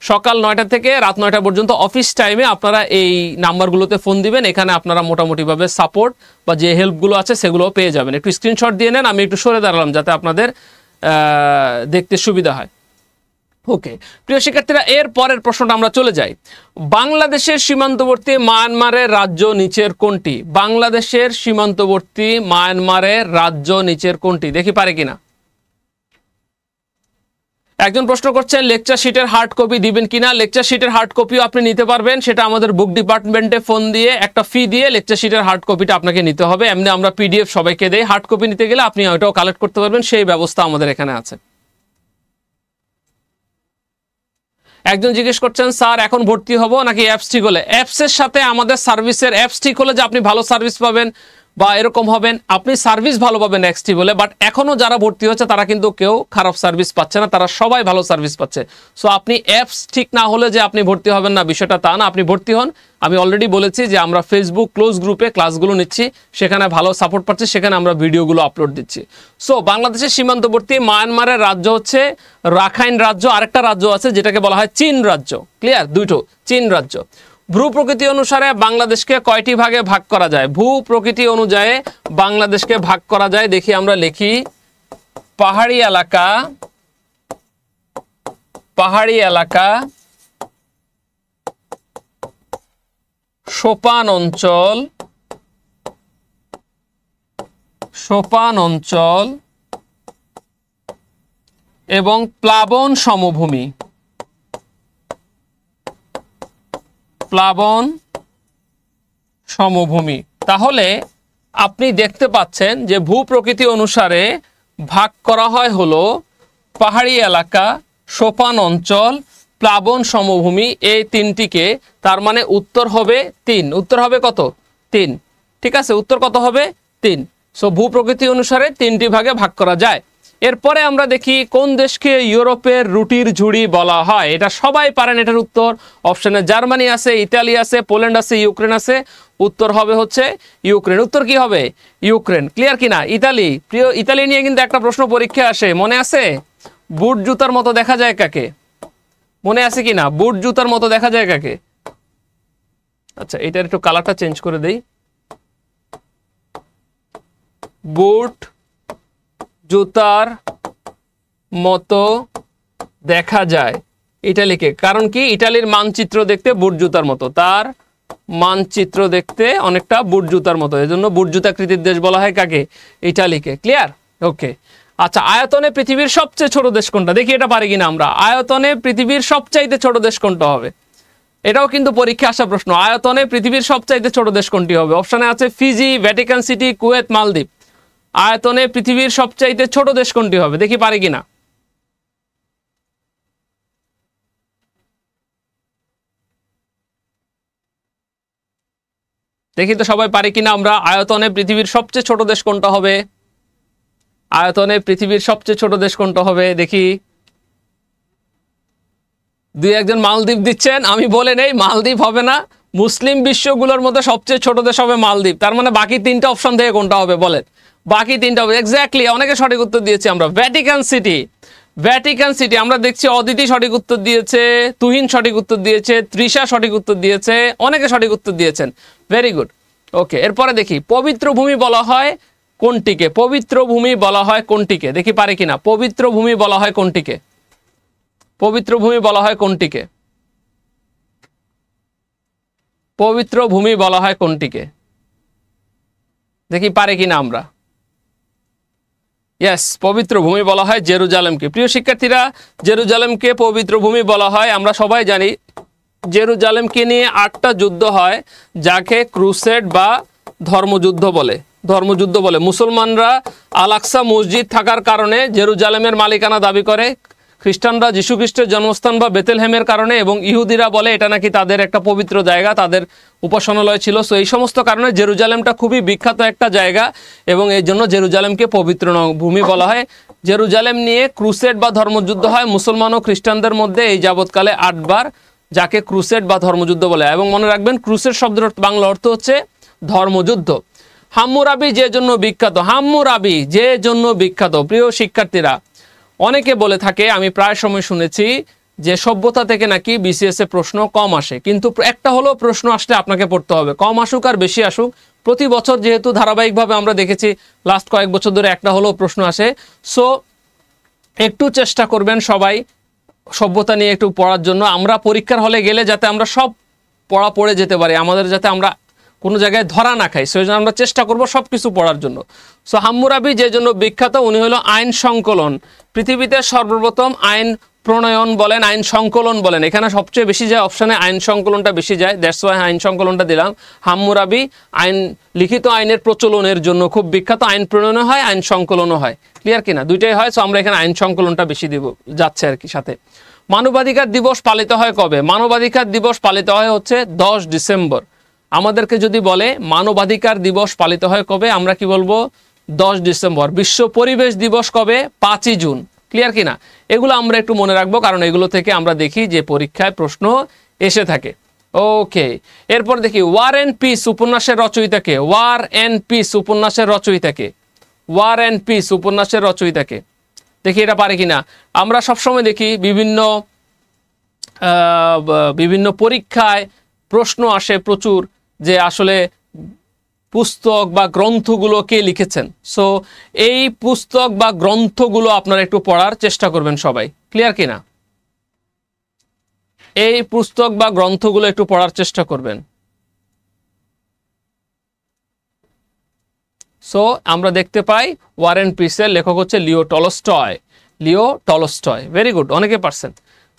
Speaker 1: সকাল 9টা থেকে রাত 9টা পর্যন্ত অফিস টাইমে আপনারা এই নাম্বারগুলোতে ফোন দিবেন। এখানে আপনারা মোটামুটিভাবে সাপোর্ট বা যে হেল্পগুলো আছে সেগুলো পেয়ে যাবেন। একটু স্ক্রিনশট দিয়ে নেন, আমি একটু সরে দাঁড়ালাম যাতে আপনাদের দেখতে সুবিধা হয়। ওকে, প্রিয় শিক্ষার্থীরা, এর পরের প্রশ্নটা আমরা চলে যাই। বাংলাদেশের সীমান্তবর্তী মায়ানমারের রাজ্য নিচের কোনটি? বাংলাদেশের সীমান্তবর্তী মায়ানমারের রাজ্য নিচের কোনটি? দেখি পারে কিনা। একজন প্রশ্ন করছেন লেকচার শিটের হার্ড কপি দিবেন কিনা। লেকচার শিটের হার্ড কপিও আপনি নিতে পারবেন, সেটা আমাদের বুক ডিপার্টমেন্টে ফোন দিয়ে একটা ফি দিয়ে লেকচার শিটের হার্ড কপিটা আপনাকে নিতে হবে। এমনি আমরা পিডিএফ সবাইকে দেই, হার্ড কপি নিতে গেলে আপনি ওইটাও কালেক্ট করতে পারবেন, সেই ব্যবস্থা আমাদের এখানে আছে। একজন জিজ্ঞেস করছেন, স্যার এখন ভর্তি হব নাকি অ্যাপস ঠিক হলে? অ্যাপসের সাথে আমাদের সার্ভিসের, অ্যাপস ঠিক হলে যে আপনি ভালো সার্ভিস পাবেন বা এরকম হবেন, আপনি সার্ভিস ভালো পাবেন অ্যাপস ঠিক হলে। বাট এখনও যারা ভর্তি হচ্ছে তারা কিন্তু কেউ খারাপ সার্ভিস পাচ্ছে না, তারা সবাই ভালো সার্ভিস পাচ্ছে। সো আপনি অ্যাপস ঠিক না হলে যে আপনি ভর্তি হবেন না, বিষয়টা তা না। আপনি ভর্তি হন। আমি অলরেডি বলেছি যে আমরা ফেসবুক ক্লোজ গ্রুপে ক্লাসগুলো নিচ্ছি, সেখানে ভালো সাপোর্ট পাচ্ছি, সেখানে আমরা ভিডিওগুলো আপলোড দিচ্ছি। সো বাংলাদেশের সীমান্তবর্তী মায়ানমারের রাজ্য হচ্ছে রাখাইন রাজ্য। আরেকটা রাজ্য আছে যেটাকে বলা হয় চীন রাজ্য। ক্লিয়ার? দুটো চীন রাজ্য। ভূ প্রকৃতি অনুসারে বাংলাদেশকে কয়টি ভাগে ভাগ করা যায়? ভূ প্রকৃতি অনুযায়ী বাংলাদেশকে ভাগ করা যায়, দেখি আমরা লিখি, পাহাড়ি এলাকা, সোপান অঞ্চল এবং প্লাবন সমভূমি। তাহলে আপনি দেখতে পাচ্ছেন যে ভূ প্রকৃতি অনুসারে ভাগ করা হয় হলো পাহাড়ি এলাকা, সোপান অঞ্চল, প্লাবন সমভূমি, এই তিনটিকে। তার মানে উত্তর হবে 3। উত্তর হবে কত? 3। ঠিক আছে, উত্তর কত হবে? 3। সো ভূ প্রকৃতি অনুসারে 3টি ভাগে ভাগ করা যায়। এরপরে আমরা দেখি কোন দেশকে ইউরোপের রুটির ঝুড়ি বলা হয়। এটা সবাই পারেন। এটার উত্তর অপশনে জার্মানি আছে, ইতালি আছে, পোল্যান্ড আছে, ইউক্রেন আছে। উত্তর হবে হচ্ছে ইউক্রেন। উত্তর কি হবে? ইউক্রেন। ক্লিয়ার কিনা? ইতালি। প্রিয়, ইতালি নিয়ে কিন্তু একটা প্রশ্ন পরীক্ষা আসে, মনে আছে? বুট জুতার মতো দেখা যায় কাকে? মনে আছে কি না? বুট জুতার মতো দেখা যায় কাকে? আচ্ছা, এটার একটু কালারটা চেঞ্জ করে দেই। বুট জুতার মতো দেখা যায় ইটালিকে। কারণ কি? ইটালির মানচিত্র দেখতে বুট জুতার মতো, তার মানচিত্র দেখতে অনেকটা বুট জুতার মতো, এজন্য বুট জুতাকৃতির দেশ বলা হয় কাকে? ইটালিকে। ক্লিয়ার? ওকে। আচ্ছা, আয়তনে পৃথিবীর সবচেয়ে ছোট দেশ কোনটা? দেখি এটা পারি কিনা আমরা। আয়তনে পৃথিবীর সবচাইতে ছোট দেশ কোনটা হবে? এটাও কিন্তু পরীক্ষা আসা প্রশ্ন। আয়তনে পৃথিবীর সবচাইতে ছোট দেশ কোনটি হবে? অপশনে আছে ফিজি, ভ্যাটিকান সিটি, কুয়েত, মালদ্বীপ। আয়তনে পৃথিবীর সবচাইতে ছোট দেশ কোনটি হবে? দেখি পারি কিনা। দেখি তো সবাই পারি কিনা আমরা। আয়তনে পৃথিবীর সবচেয়ে ছোট দেশ কোনটা হবে? আয়তনে পৃথিবীর সবচেয়ে ছোট দেশ কোনটা হবে? দেখি। দুই একজন মালদ্বীপ দিচ্ছেন, আমি বলে নেই মালদ্বীপ হবে না। মুসলিম বিশ্বগুলোর মধ্যে সবচেয়ে ছোট দেশ হবে মালদ্বীপ। তার মানে বাকি তিনটা অপশন থেকে কোনটা হবে বলেন? বাকি তিনটা হবে। এক্স্যাক্টলি, অনেকে সঠিক উত্তর দিয়েছি আমরা। Vatican city. Vatican city. আমরা দেখছি অদিতি সঠিক উত্তর দিয়েছে, তুহিন সঠিক উত্তর দিয়েছে, তৃষা সঠিক উত্তর দিয়েছে, অনেকে সঠিক উত্তর দিয়েছেন। Very good. ওকে, এরপরে দেখি পবিত্র ভূমি বলা হয় কোনটিকে? পবিত্র ভূমি বলা হয় কোনটিকে? দেখি পারে কিনা। পবিত্র ভূমি বলা হয় কোনটিকে? পবিত্র ভূমি বলা হয় কোনটিকে? পবিত্র ভূমি বলা হয় কোনটিকে? দেখি পারে কিনা আমরা। ইয়েস, পবিত্র ভূমি বলা হয় জেরুজালেমকে। প্রিয় শিক্ষার্থীরা, জেরুজালেমকে পবিত্র ভূমি বলা হয়। আমরা সবাই জানি জেরুজালেমকে নিয়ে 8টা যুদ্ধ হয়, যাকে ক্রুসেড বা ধর্মযুদ্ধ বলে। ধর্মযুদ্ধ বলে। মুসলমানরা আল আকসা মসজিদ থাকার কারণে জেরুজালেমের মালিকানা দাবি করে, খ্রিস্টানরা যীশু খ্রিস্টের জন্মস্থান বা বেথেলহেমের কারণে, এবং ইহুদিরা বলে এটা নাকি তাদের একটা পবিত্র জায়গা, তাদের উপাসনালয় ছিল। সো এই সমস্ত কারণে জেরুজালেমটা খুবই বিখ্যাত একটা জায়গা, এবং এই জন্য জেরুজালেমকে পবিত্র ভূমি বলা হয়। জেরুজালেম নিয়ে ক্রুসেড বা ধর্মযুদ্ধ হয় মুসলমান ও খ্রিস্টানদের মধ্যে এই যাবৎকালে 8 বার, যাকে ক্রুসেড বা ধর্মযুদ্ধ বলে। এবং মনে রাখবেন, ক্রুসেড শব্দের বাংলা অর্থ হচ্ছে ধর্মযুদ্ধ। হাম্মুরাবি যে জন্য বিখ্যাত। হাম্মুরাবি যে জন্য বিখ্যাত। প্রিয় শিক্ষার্থীরা, অনেকে বলে থাকে, আমি প্রায় সময় শুনেছি যে সভ্যতা থেকে নাকি বিসিএস এ প্রশ্ন কম আসে, কিন্তু একটা হলো প্রশ্ন আসলে আপনাকে পড়তে হবে। কম আসুক আর বেশি আসুক, প্রতি বছর যেহেতু ধারাবাহিকভাবে আমরা দেখেছি লাস্ট কয়েক বছর ধরে একটা হলো প্রশ্ন আসে। সো একটু চেষ্টা করবেন সবাই সভ্যতা নিয়ে একটু পড়ার জন্য। আমরা পরীক্ষার হলে গেলে যাতে আমরা সব পড়া পড়ে যেতে পারি, আমাদের যাতে আমরা কোনো জায়গায় ধরা না খাই, সেই জন্য আমরা চেষ্টা করব সব কিছু পড়ার জন্য। সো হাম্মুরাবি যে জন্য বিখ্যাত, উনি হলো আইন সংকলন। পৃথিবীতে সর্বপ্রথম আইন প্রণয়ন বলেন, আইন সংকলন বলেন, এখানে সবচেয়ে বেশি যায় অপশানে আইন সংকলনটা বেশি যায়, দ্যাটস ওয়াই আইন সংকলনটা দিলাম। হাম্মুরাবি আইন, লিখিত আইনের প্রচলনের জন্য খুব বিখ্যাত। আইন প্রণয়নও হয়, আইন সংকলনও হয়। ক্লিয়ার কিনা? দুইটাই হয়। সো আমরা এখানে আইন সংকলনটা বেশি দিব যাচ্ছে আর কি সাথে। মানবাধিকার দিবস পালিত হয় কবে? মানবাধিকার দিবস পালিত হয় হচ্ছে 10 ডিসেম্বর। আমাদেরকে যদি বলে মানবাধিকার দিবস পালিত হয় কবে, আমরা কি বলবো? 10 ডিসেম্বর। বিশ্ব পরিবেশ দিবস কবে? 5ই জুন। ক্লিয়ার কিনা? এগুলো আমরা একটু মনে রাখবো, কারণ এগুলো থেকে আমরা দেখি যে পরীক্ষায় প্রশ্ন এসে থাকে। ওকে, এরপর দেখি ওয়ার অ্যান্ড পিস উপন্যাসের রচয়িতাকে। ওয়ার অ্যান্ড পিস উপন্যাসের রচয়িতাকে। ওয়ার অ্যান্ড পিস উপন্যাসের রচয়িতাকে। দেখি এটা পারে কিনা। আমরা সবসময় দেখি বিভিন্ন পরীক্ষায় প্রশ্ন আসে প্রচুর, যে আসলে পুস্তক বা গ্রন্থগুলো কে লিখেছেন। সো এই পুস্তক বা গ্রন্থগুলো আপনারা একটু পড়ার চেষ্টা করবেন সবাই। ক্লিয়ার কিনা? এই পুস্তক বা গ্রন্থগুলো একটু পড়ার চেষ্টা করবেন। সো আমরা দেখতে পাই ওয়ার অ্যান্ড পিসের লেখক হচ্ছে Leo Tolstoy. Leo Tolstoy. Very good, অনেকে পারছেন।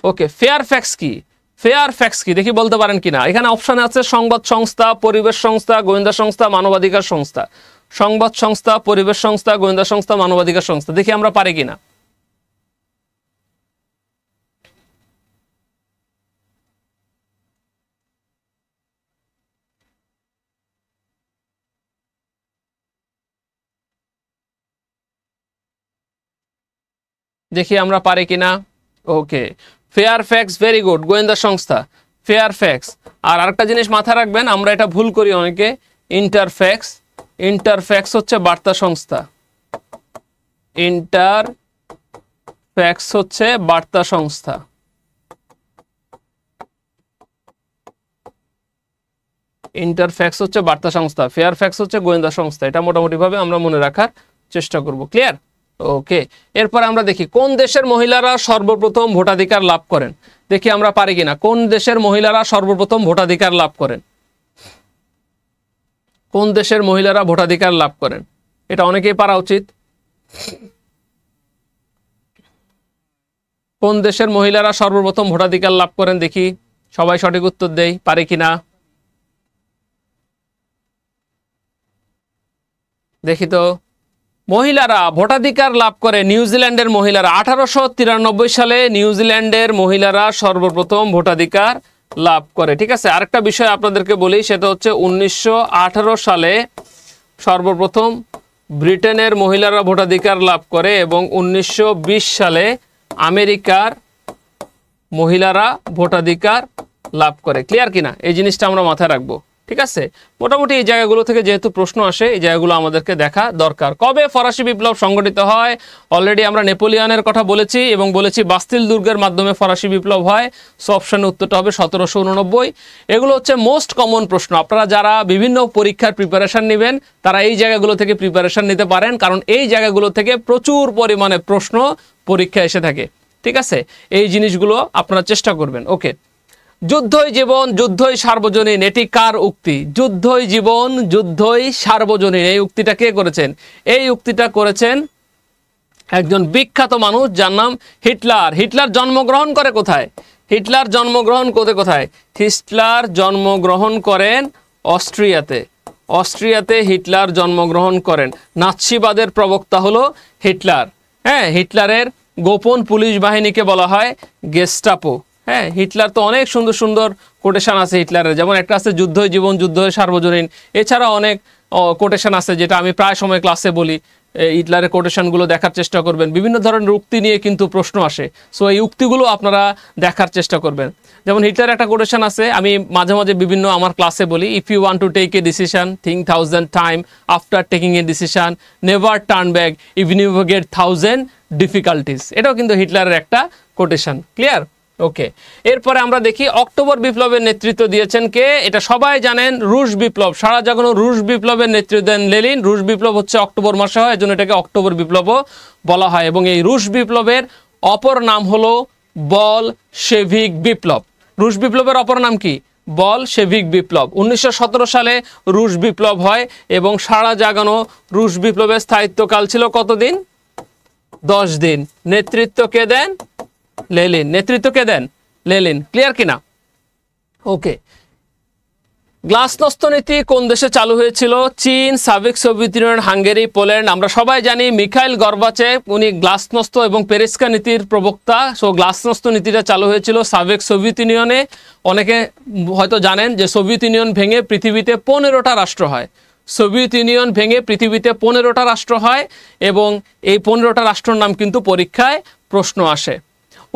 Speaker 1: ওকে, ফেয়ারফ্যাক্স কি? ফেয়ারফ্যাক্স কি দেখি বলতে পারেন কিনা। এখানে অপশানে আছে সংবাদ সংস্থা, পরিবেশ সংস্থা, গোয়েন্দা সংস্থা, মানবাধিকার সংস্থা। সংবাদ সংস্থা, পরিবেশ সংস্থা, গোয়েন্দা সংস্থা, মানবাধিকার সংস্থা। দেখি আমরা পারি কিনা। দেখি আমরা পারি কিনা। ওকে, ফেয়ারফ্যাক্স। ভেরি গুড, গোয়েন্দা সংস্থা ফেয়ারফ্যাক্স। আর আরেকটা জিনিস মাথায় রাখবেন, আমরা এটা ভুল করি অনেকে, ইন্টারফ্যাক্স। ইন্টারফ্যাক্স হচ্ছে বার্তা সংস্থা। ইন্টারফ্যাক্স হচ্ছে বার্তা সংস্থা। ইন্টারফ্যাক্স হচ্ছে বার্তা সংস্থা, ফেয়ারফ্যাক্স হচ্ছে গোয়েন্দা সংস্থা। এটা মোটামুটিভাবে আমরা মনে রাখার চেষ্টা করব। ক্লিয়ার? ওকে, এরপর আমরা দেখি কোন দেশের মহিলারা সর্বপ্রথম ভোটাধিকার লাভ করেন। দেখি আমরা পারি কিনা। কোন দেশের মহিলারা সর্বপ্রথম ভোটাধিকার লাভ করেন? কোন দেশের মহিলারা ভোটাধিকার লাভ করেন? এটা অনেকেই পারা উচিত। কোন দেশের মহিলারা সর্বপ্রথম ভোটাধিকার লাভ করেন? দেখি সবাই সঠিক উত্তর দেই, পারি কিনা দেখি তো। মহিলারা ভোটাধিকার লাভ করে নিউজিল্যান্ডের মহিলারা 1893 সালে নিউজিল্যান্ডের মহিলারা সর্বপ্রথম ভোটাধিকার লাভ করে। ঠিক আছে, আরেকটা বিষয় আপনাদেরকে বলি, সেটা হচ্ছে 1918 সালে সর্বপ্রথম ব্রিটেনের মহিলারা ভোটাধিকার লাভ করে এবং 1920 সালে আমেরিকার মহিলারা ভোটাধিকার লাভ করে। ক্লিয়ার কিনা? এই জিনিসটা আমরা মাথায় রাখবো। ঠিক আছে, মোটামুটি এই জায়গাগুলো থেকে যেহেতু প্রশ্ন আসে, এই জায়গাগুলো আমাদেরকে দেখা দরকার। কবে ফরাসি বিপ্লব সংগঠিত হয়? অলরেডি আমরা নেপোলিয়নের কথা বলেছি এবং বলেছি বাস্তিল দুর্গের মাধ্যমে ফরাসি বিপ্লব হয়। সো অপশনের উত্তরটা হবে 1789। এগুলো হচ্ছে মোস্ট কমন প্রশ্ন। আপনারা যারা বিভিন্ন পরীক্ষার প্রিপারেশন নেবেন তারা এই জায়গাগুলো থেকে প্রিপারেশন নিতে পারেন, কারণ এই জায়গাগুলো থেকে প্রচুর পরিমাণে প্রশ্ন পরীক্ষা এসে থাকে। ঠিক আছে, এই জিনিসগুলো আপনারা চেষ্টা করবেন। ওকে, যুদ্ধই জীবন যুদ্ধই সার্বজনীন, এটি কার উক্তি? যুদ্ধই জীবন যুদ্ধই সার্বজনীন, এই উক্তিটা কে করেছেন? এই উক্তিটা করেছেন একজন বিখ্যাত মানুষ যার নাম হিটলার। হিটলার জন্মগ্রহণ করে কোথায়? হিটলার জন্মগ্রহণ করে কোথায়? হিটলার জন্মগ্রহণ করেন অস্ট্রিয়াতে। অস্ট্রিয়াতে হিটলার জন্মগ্রহণ করেন। নাৎসিবাদের প্রবক্তা হলো হিটলার। হ্যাঁ, হিটলারের গোপন পুলিশ বাহিনীকে বলা হয় গেস্টাপো। হ্যাঁ, হিটলার তো অনেক সুন্দর সুন্দর কোটেশন আছে হিটলারের, যেমন একটা আছে যুদ্ধই জীবন যুদ্ধই সার্বজনীন। এছাড়া অনেক কোটেশন আছে যেটা আমি প্রায় সময় ক্লাসে বলি। হিটলারের কোটেশনগুলো দেখার চেষ্টা করবেন। বিভিন্ন ধরনের উক্তি নিয়ে কিন্তু প্রশ্ন আসে, সো এই উক্তিগুলো আপনারা দেখার চেষ্টা করবেন। যেমন হিটলারের একটা কোটেশন আছে, আমি মাঝে মাঝে বিভিন্ন আমার ক্লাসে বলি, if you want to take a decision think 1000 time after taking a decision, never turn back even you get 1000 difficulties. এটাও কিন্তু হিটলারের একটা কোটেশন। ক্লিয়ার? ওকে, এরপরে আমরা দেখি অক্টোবর বিপ্লবের নেতৃত্ব দিয়েছেন কে? এটা সবাই জানেন, রুশ বিপ্লব। সারা জাগানো রুশ বিপ্লবের নেতৃত্ব দেন লেনিন। রুশ বিপ্লব হচ্ছে অক্টোবর মাসে হয়, এজন্য এটাকে অক্টোবর বিপ্লবও বলা হয়। এবং এই রুশ বিপ্লবের অপর নাম হলো বলশেভিক বিপ্লব। রুশ বিপ্লবের অপর নাম কি? বলশেভিক বিপ্লব। 1917 সালে রুশ বিপ্লব হয় এবং সারা জাগানো রুশ বিপ্লবের স্থায়িত্বকাল ছিল কতদিন? 10 দিন। নেতৃত্ব কে দেন? লেনিন। নেতৃত্ব কে দেন? লেনিন। ক্লিয়ার কিনা? ওকে, গ্লাসনস্ত নীতি কোন দেশে চালু হয়েছিল? চীন, সাবেক সোভিয়েত ইউনিয়ন, হাঙ্গেরি, পোল্যান্ড। আমরা সবাই জানি মিখাইল গর্বাচেভ উনি গ্লাসনস্ত এবং পেরেস্কা নীতির প্রবক্তা। সো গ্লাসনস্ত নীতিটা চালু হয়েছিল সাবেক সোভিয়েত ইউনিয়নে। অনেকে হয়তো জানেন যে সোভিয়েত ইউনিয়ন ভেঙে পৃথিবীতে 15টা রাষ্ট্র হয়। সোভিয়েত ইউনিয়ন ভেঙে পৃথিবীতে 15টা রাষ্ট্র হয় এবং এই 15টা রাষ্ট্রের নাম কিন্তু পরীক্ষায় প্রশ্ন আসে।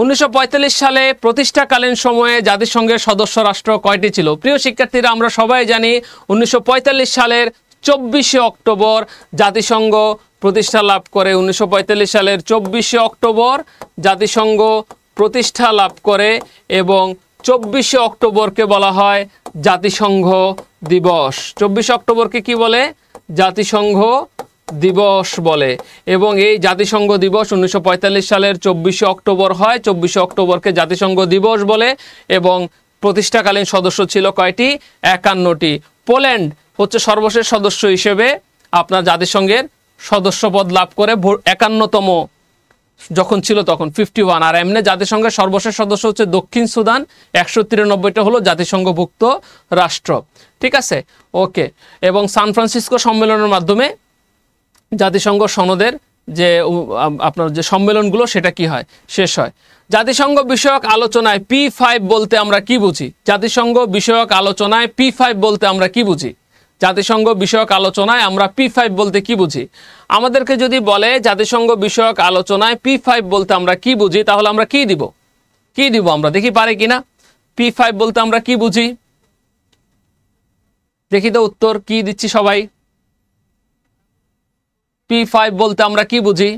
Speaker 1: 1945 সালে প্রতিষ্ঠাকালীন সময়ে জাতিসংঘের সদস্য রাষ্ট্র কয়টি ছিল? প্রিয় শিক্ষার্থীরা, আমরা সবাই জানি 1945 সালের 24শে অক্টোবর জাতিসংঘ প্রতিষ্ঠা লাভ করে। 1945 সালের 24শে অক্টোবর জাতিসংঘ প্রতিষ্ঠা লাভ করে এবং 24শে অক্টোবরকে বলা হয় জাতিসংঘ দিবস। 24শে অক্টোবরকে কি বলে? জাতিসংঘ দিবস বলে। এবং এই জাতিসংঘ দিবস 1945 সালের 24শে অক্টোবর হয়। 24শে অক্টোবরকে জাতিসংঘ দিবস বলে এবং প্রতিষ্ঠাকালীন সদস্য ছিল কয়টি? 51টি। পোল্যান্ড হচ্ছে সর্বশেষ সদস্য হিসেবে আপনার জাতিসংঘের সদস্যপদ লাভ করে 51তম যখন ছিল তখন 51। আর এমনি জাতিসংঘের সর্বশেষ সদস্য হচ্ছে দক্ষিণ সুদান, 193টা হলো জাতিসংঘভুক্ত রাষ্ট্র। ঠিক আছে, ওকে। এবং সান ফ্রান্সিসকো সম্মেলনের মাধ্যমে জাতিসংঘ সনদের যে আপনার যে সম্মেলনগুলো সেটা কি হয়? শেষ হয়। জাতিসংঘ বিষয়ক আলোচনায় P5 বলতে আমরা কি বুঝি? জাতিসংঘ বিষয়ক আলোচনায় P5 বলতে আমরা কি বুঝি? জাতিসংঘ বিষয়ক আলোচনায় আমরা P5 বলতে কি বুঝি? আমাদেরকে যদি বলে জাতিসংঘ বিষয়ক আলোচনায় P5 বলতে আমরা কি বুঝি, তাহলে আমরা কি দিব? কি দিব আমরা? দেখি পারে কিনা। P5 বলতে আমরা কি বুঝি? দেখি তো উত্তর কি দিচ্ছি সবাই। P5 বলতে আমরা কি বুঝি?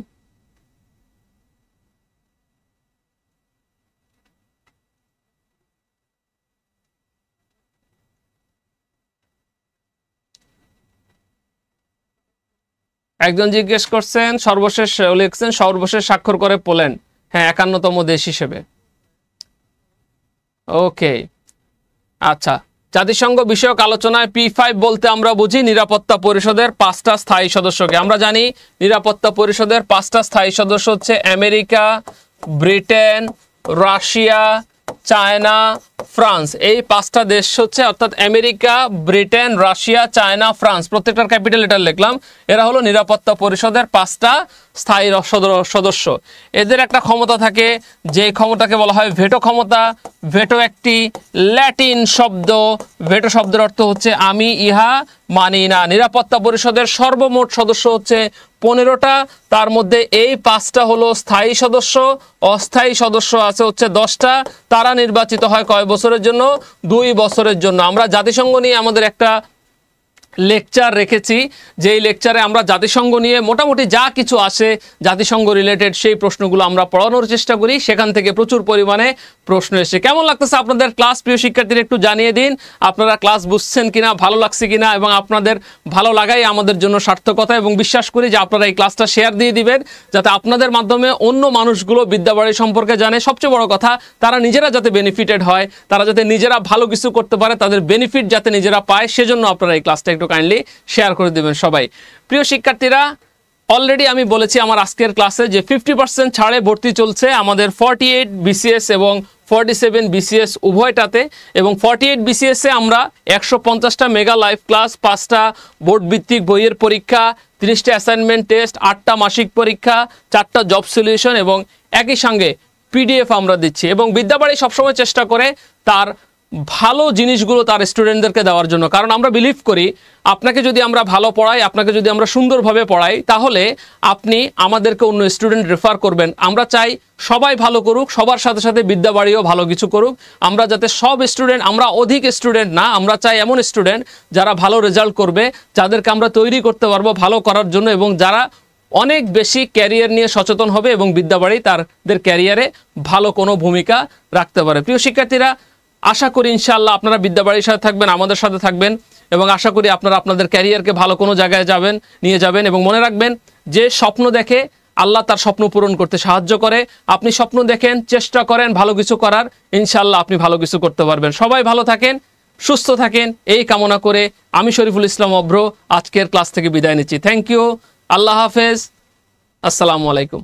Speaker 1: একজন জিজ্ঞেস করছেন সর্বশেষ লিখছেন সর্বশেষ স্বাক্ষর করে পোল্যান্ড, হ্যাঁ 51তম দেশ হিসেবে। ওকে, আচ্ছা, জাতিসংঘ বিষয়ক আলোচনায় P5 বলতে আমরা বুঝি নিরাপত্তা পরিষদের 5টা স্থায়ী সদস্যকে। আমরা জানি নিরাপত্তা পরিষদের 5টা স্থায়ী সদস্য হচ্ছে America, Britain, Russia, China, France. এই 5টা দেশ হচ্ছে, অর্থাৎ America, Britain, Russia, China, France, প্রত্যেকটার ক্যাপিটাল লেটার লিখলাম। এরা হলো নিরাপত্তা পরিষদের 5টা স্থায়ী সদস্য। এদের একটা ক্ষমতা থাকে, যে ক্ষমতাকে বলা হয় ভেটো ক্ষমতা। ভেটো একটি ল্যাটিন শব্দ, ভেটো শব্দের অর্থ হচ্ছে আমি ইহা মানি না। নিরাপত্তা পরিষদের সর্বমোট সদস্য হচ্ছে 15টা, তার মধ্যে এই 5টা হলো স্থায়ী সদস্য, অস্থায়ী সদস্য আছে হচ্ছে 10টা। তারা নির্বাচিত হয় কয় বছরের জন্য? 2 বছরের জন্য। আমরা জাতিসংঘ নিয়ে আমাদের একটা লেকচার রেখেছি, যেই লেকচারে আমরা জাতিসংঘ নিয়ে মোটামুটি যা কিছু আসে জাতিসংঘ রিলেটেড সেই প্রশ্নগুলো আমরা পড়ানোর চেষ্টা করি। সেখান থেকে প্রচুর পরিমাণে প্রশ্ন এসে। কেমন লাগতেছে আপনাদের ক্লাস প্রিয় শিক্ষার্থীরা? একটু জানিয়ে দিন আপনারা ক্লাস বুঝছেন কিনা, ভালো লাগছে কিনা, এবং আপনাদের ভালো লাগাই আমাদের জন্য সার্থকতা। এবং বিশ্বাস করি যে আপনারা এই ক্লাসটা শেয়ার দিয়ে দিবেন, যাতে আপনাদের মাধ্যমে অন্য মানুষগুলো বিদ্যাবাড়ি সম্পর্কে জানে। সবচেয়ে বড় কথা, তারা নিজেরা যাতে বেনিফিটেড হয়, তারা যাতে নিজেরা ভালো কিছু করতে পারে, তাদের বেনিফিট যাতে নিজেরা পায়, সেজন্য আপনারা এই ক্লাসটা একটু কাইন্ডলি শেয়ার করে দিবেন সবাই। প্রিয় শিক্ষার্থীরা, অলরেডি আমি বলেছি আমার আজকের ক্লাসে যে 50% ছাড়ে ভর্তি চলছে আমাদের 48 BCS এবং 47 BCS উভয়টাতে। এবং 48 BCS এ আমরা 150টা মেগা লাইভ ক্লাস, 5টা বোর্ড ভিত্তিক বইয়ের পরীক্ষা, 30টা অ্যাসাইনমেন্ট টেস্ট, 8টা মাসিক পরীক্ষা, 4টা জব সলিউশন এবং একই সঙ্গে PDF আমরা দিচ্ছি। এবং বিদ্যাবাড়ি সবসময় চেষ্টা করে তার ভালো জিনিসগুলো তার স্টুডেন্টদেরকে দেওয়ার জন্য। কারণ আমরা বিলিভ করি আপনাকে যদি আমরা ভালো পড়াই, আপনাকে যদি আমরা সুন্দরভাবে পড়াই, তাহলে আপনি আমাদেরকে অন্য স্টুডেন্ট রেফার করবেন। আমরা চাই সবাই ভালো করুক, সবার সাথে সাথে বিদ্যাবাড়িও ভালো কিছু করুক। আমরা যাতে সব স্টুডেন্ট, আমরা অধিক স্টুডেন্ট না, আমরা চাই এমন স্টুডেন্ট যারা ভালো রেজাল্ট করবে, যাদেরকে আমরা তৈরি করতে পারবো ভালো করার জন্য, এবং যারা অনেক বেশি ক্যারিয়ার নিয়ে সচেতন হবে এবং বিদ্যাবাড়ি তাদের ক্যারিয়ারে ভালো কোনো ভূমিকা রাখতে পারে। প্রিয় শিক্ষার্থীরা, আশা করি ইনশাআল্লাহ আপনারা বিদ্যাবাড়ির সাথে থাকবেন, আমাদের সাথে থাকবেন, এবং আশা করি আপনারা আপনাদের ক্যারিয়ারকে ভালো কোনো জায়গায় নিয়ে যাবেন। এবং মনে রাখবেন, যে স্বপ্ন দেখে আল্লাহ তার স্বপ্ন পূরণ করতে সাহায্য করে। আপনি স্বপ্ন দেখেন, চেষ্টা করেন ভালো কিছু করার, ইনশাআল্লাহ আপনি ভালো কিছু করতে পারবেন। সবাই ভালো থাকেন, সুস্থ থাকেন, এই কামনা করে আমি শরীফুল ইসলাম অভ্র আজকের ক্লাস থেকে বিদায় নিচ্ছি। থ্যাংক ইউ, আল্লাহ হাফেজ, আসসালামু আলাইকুম।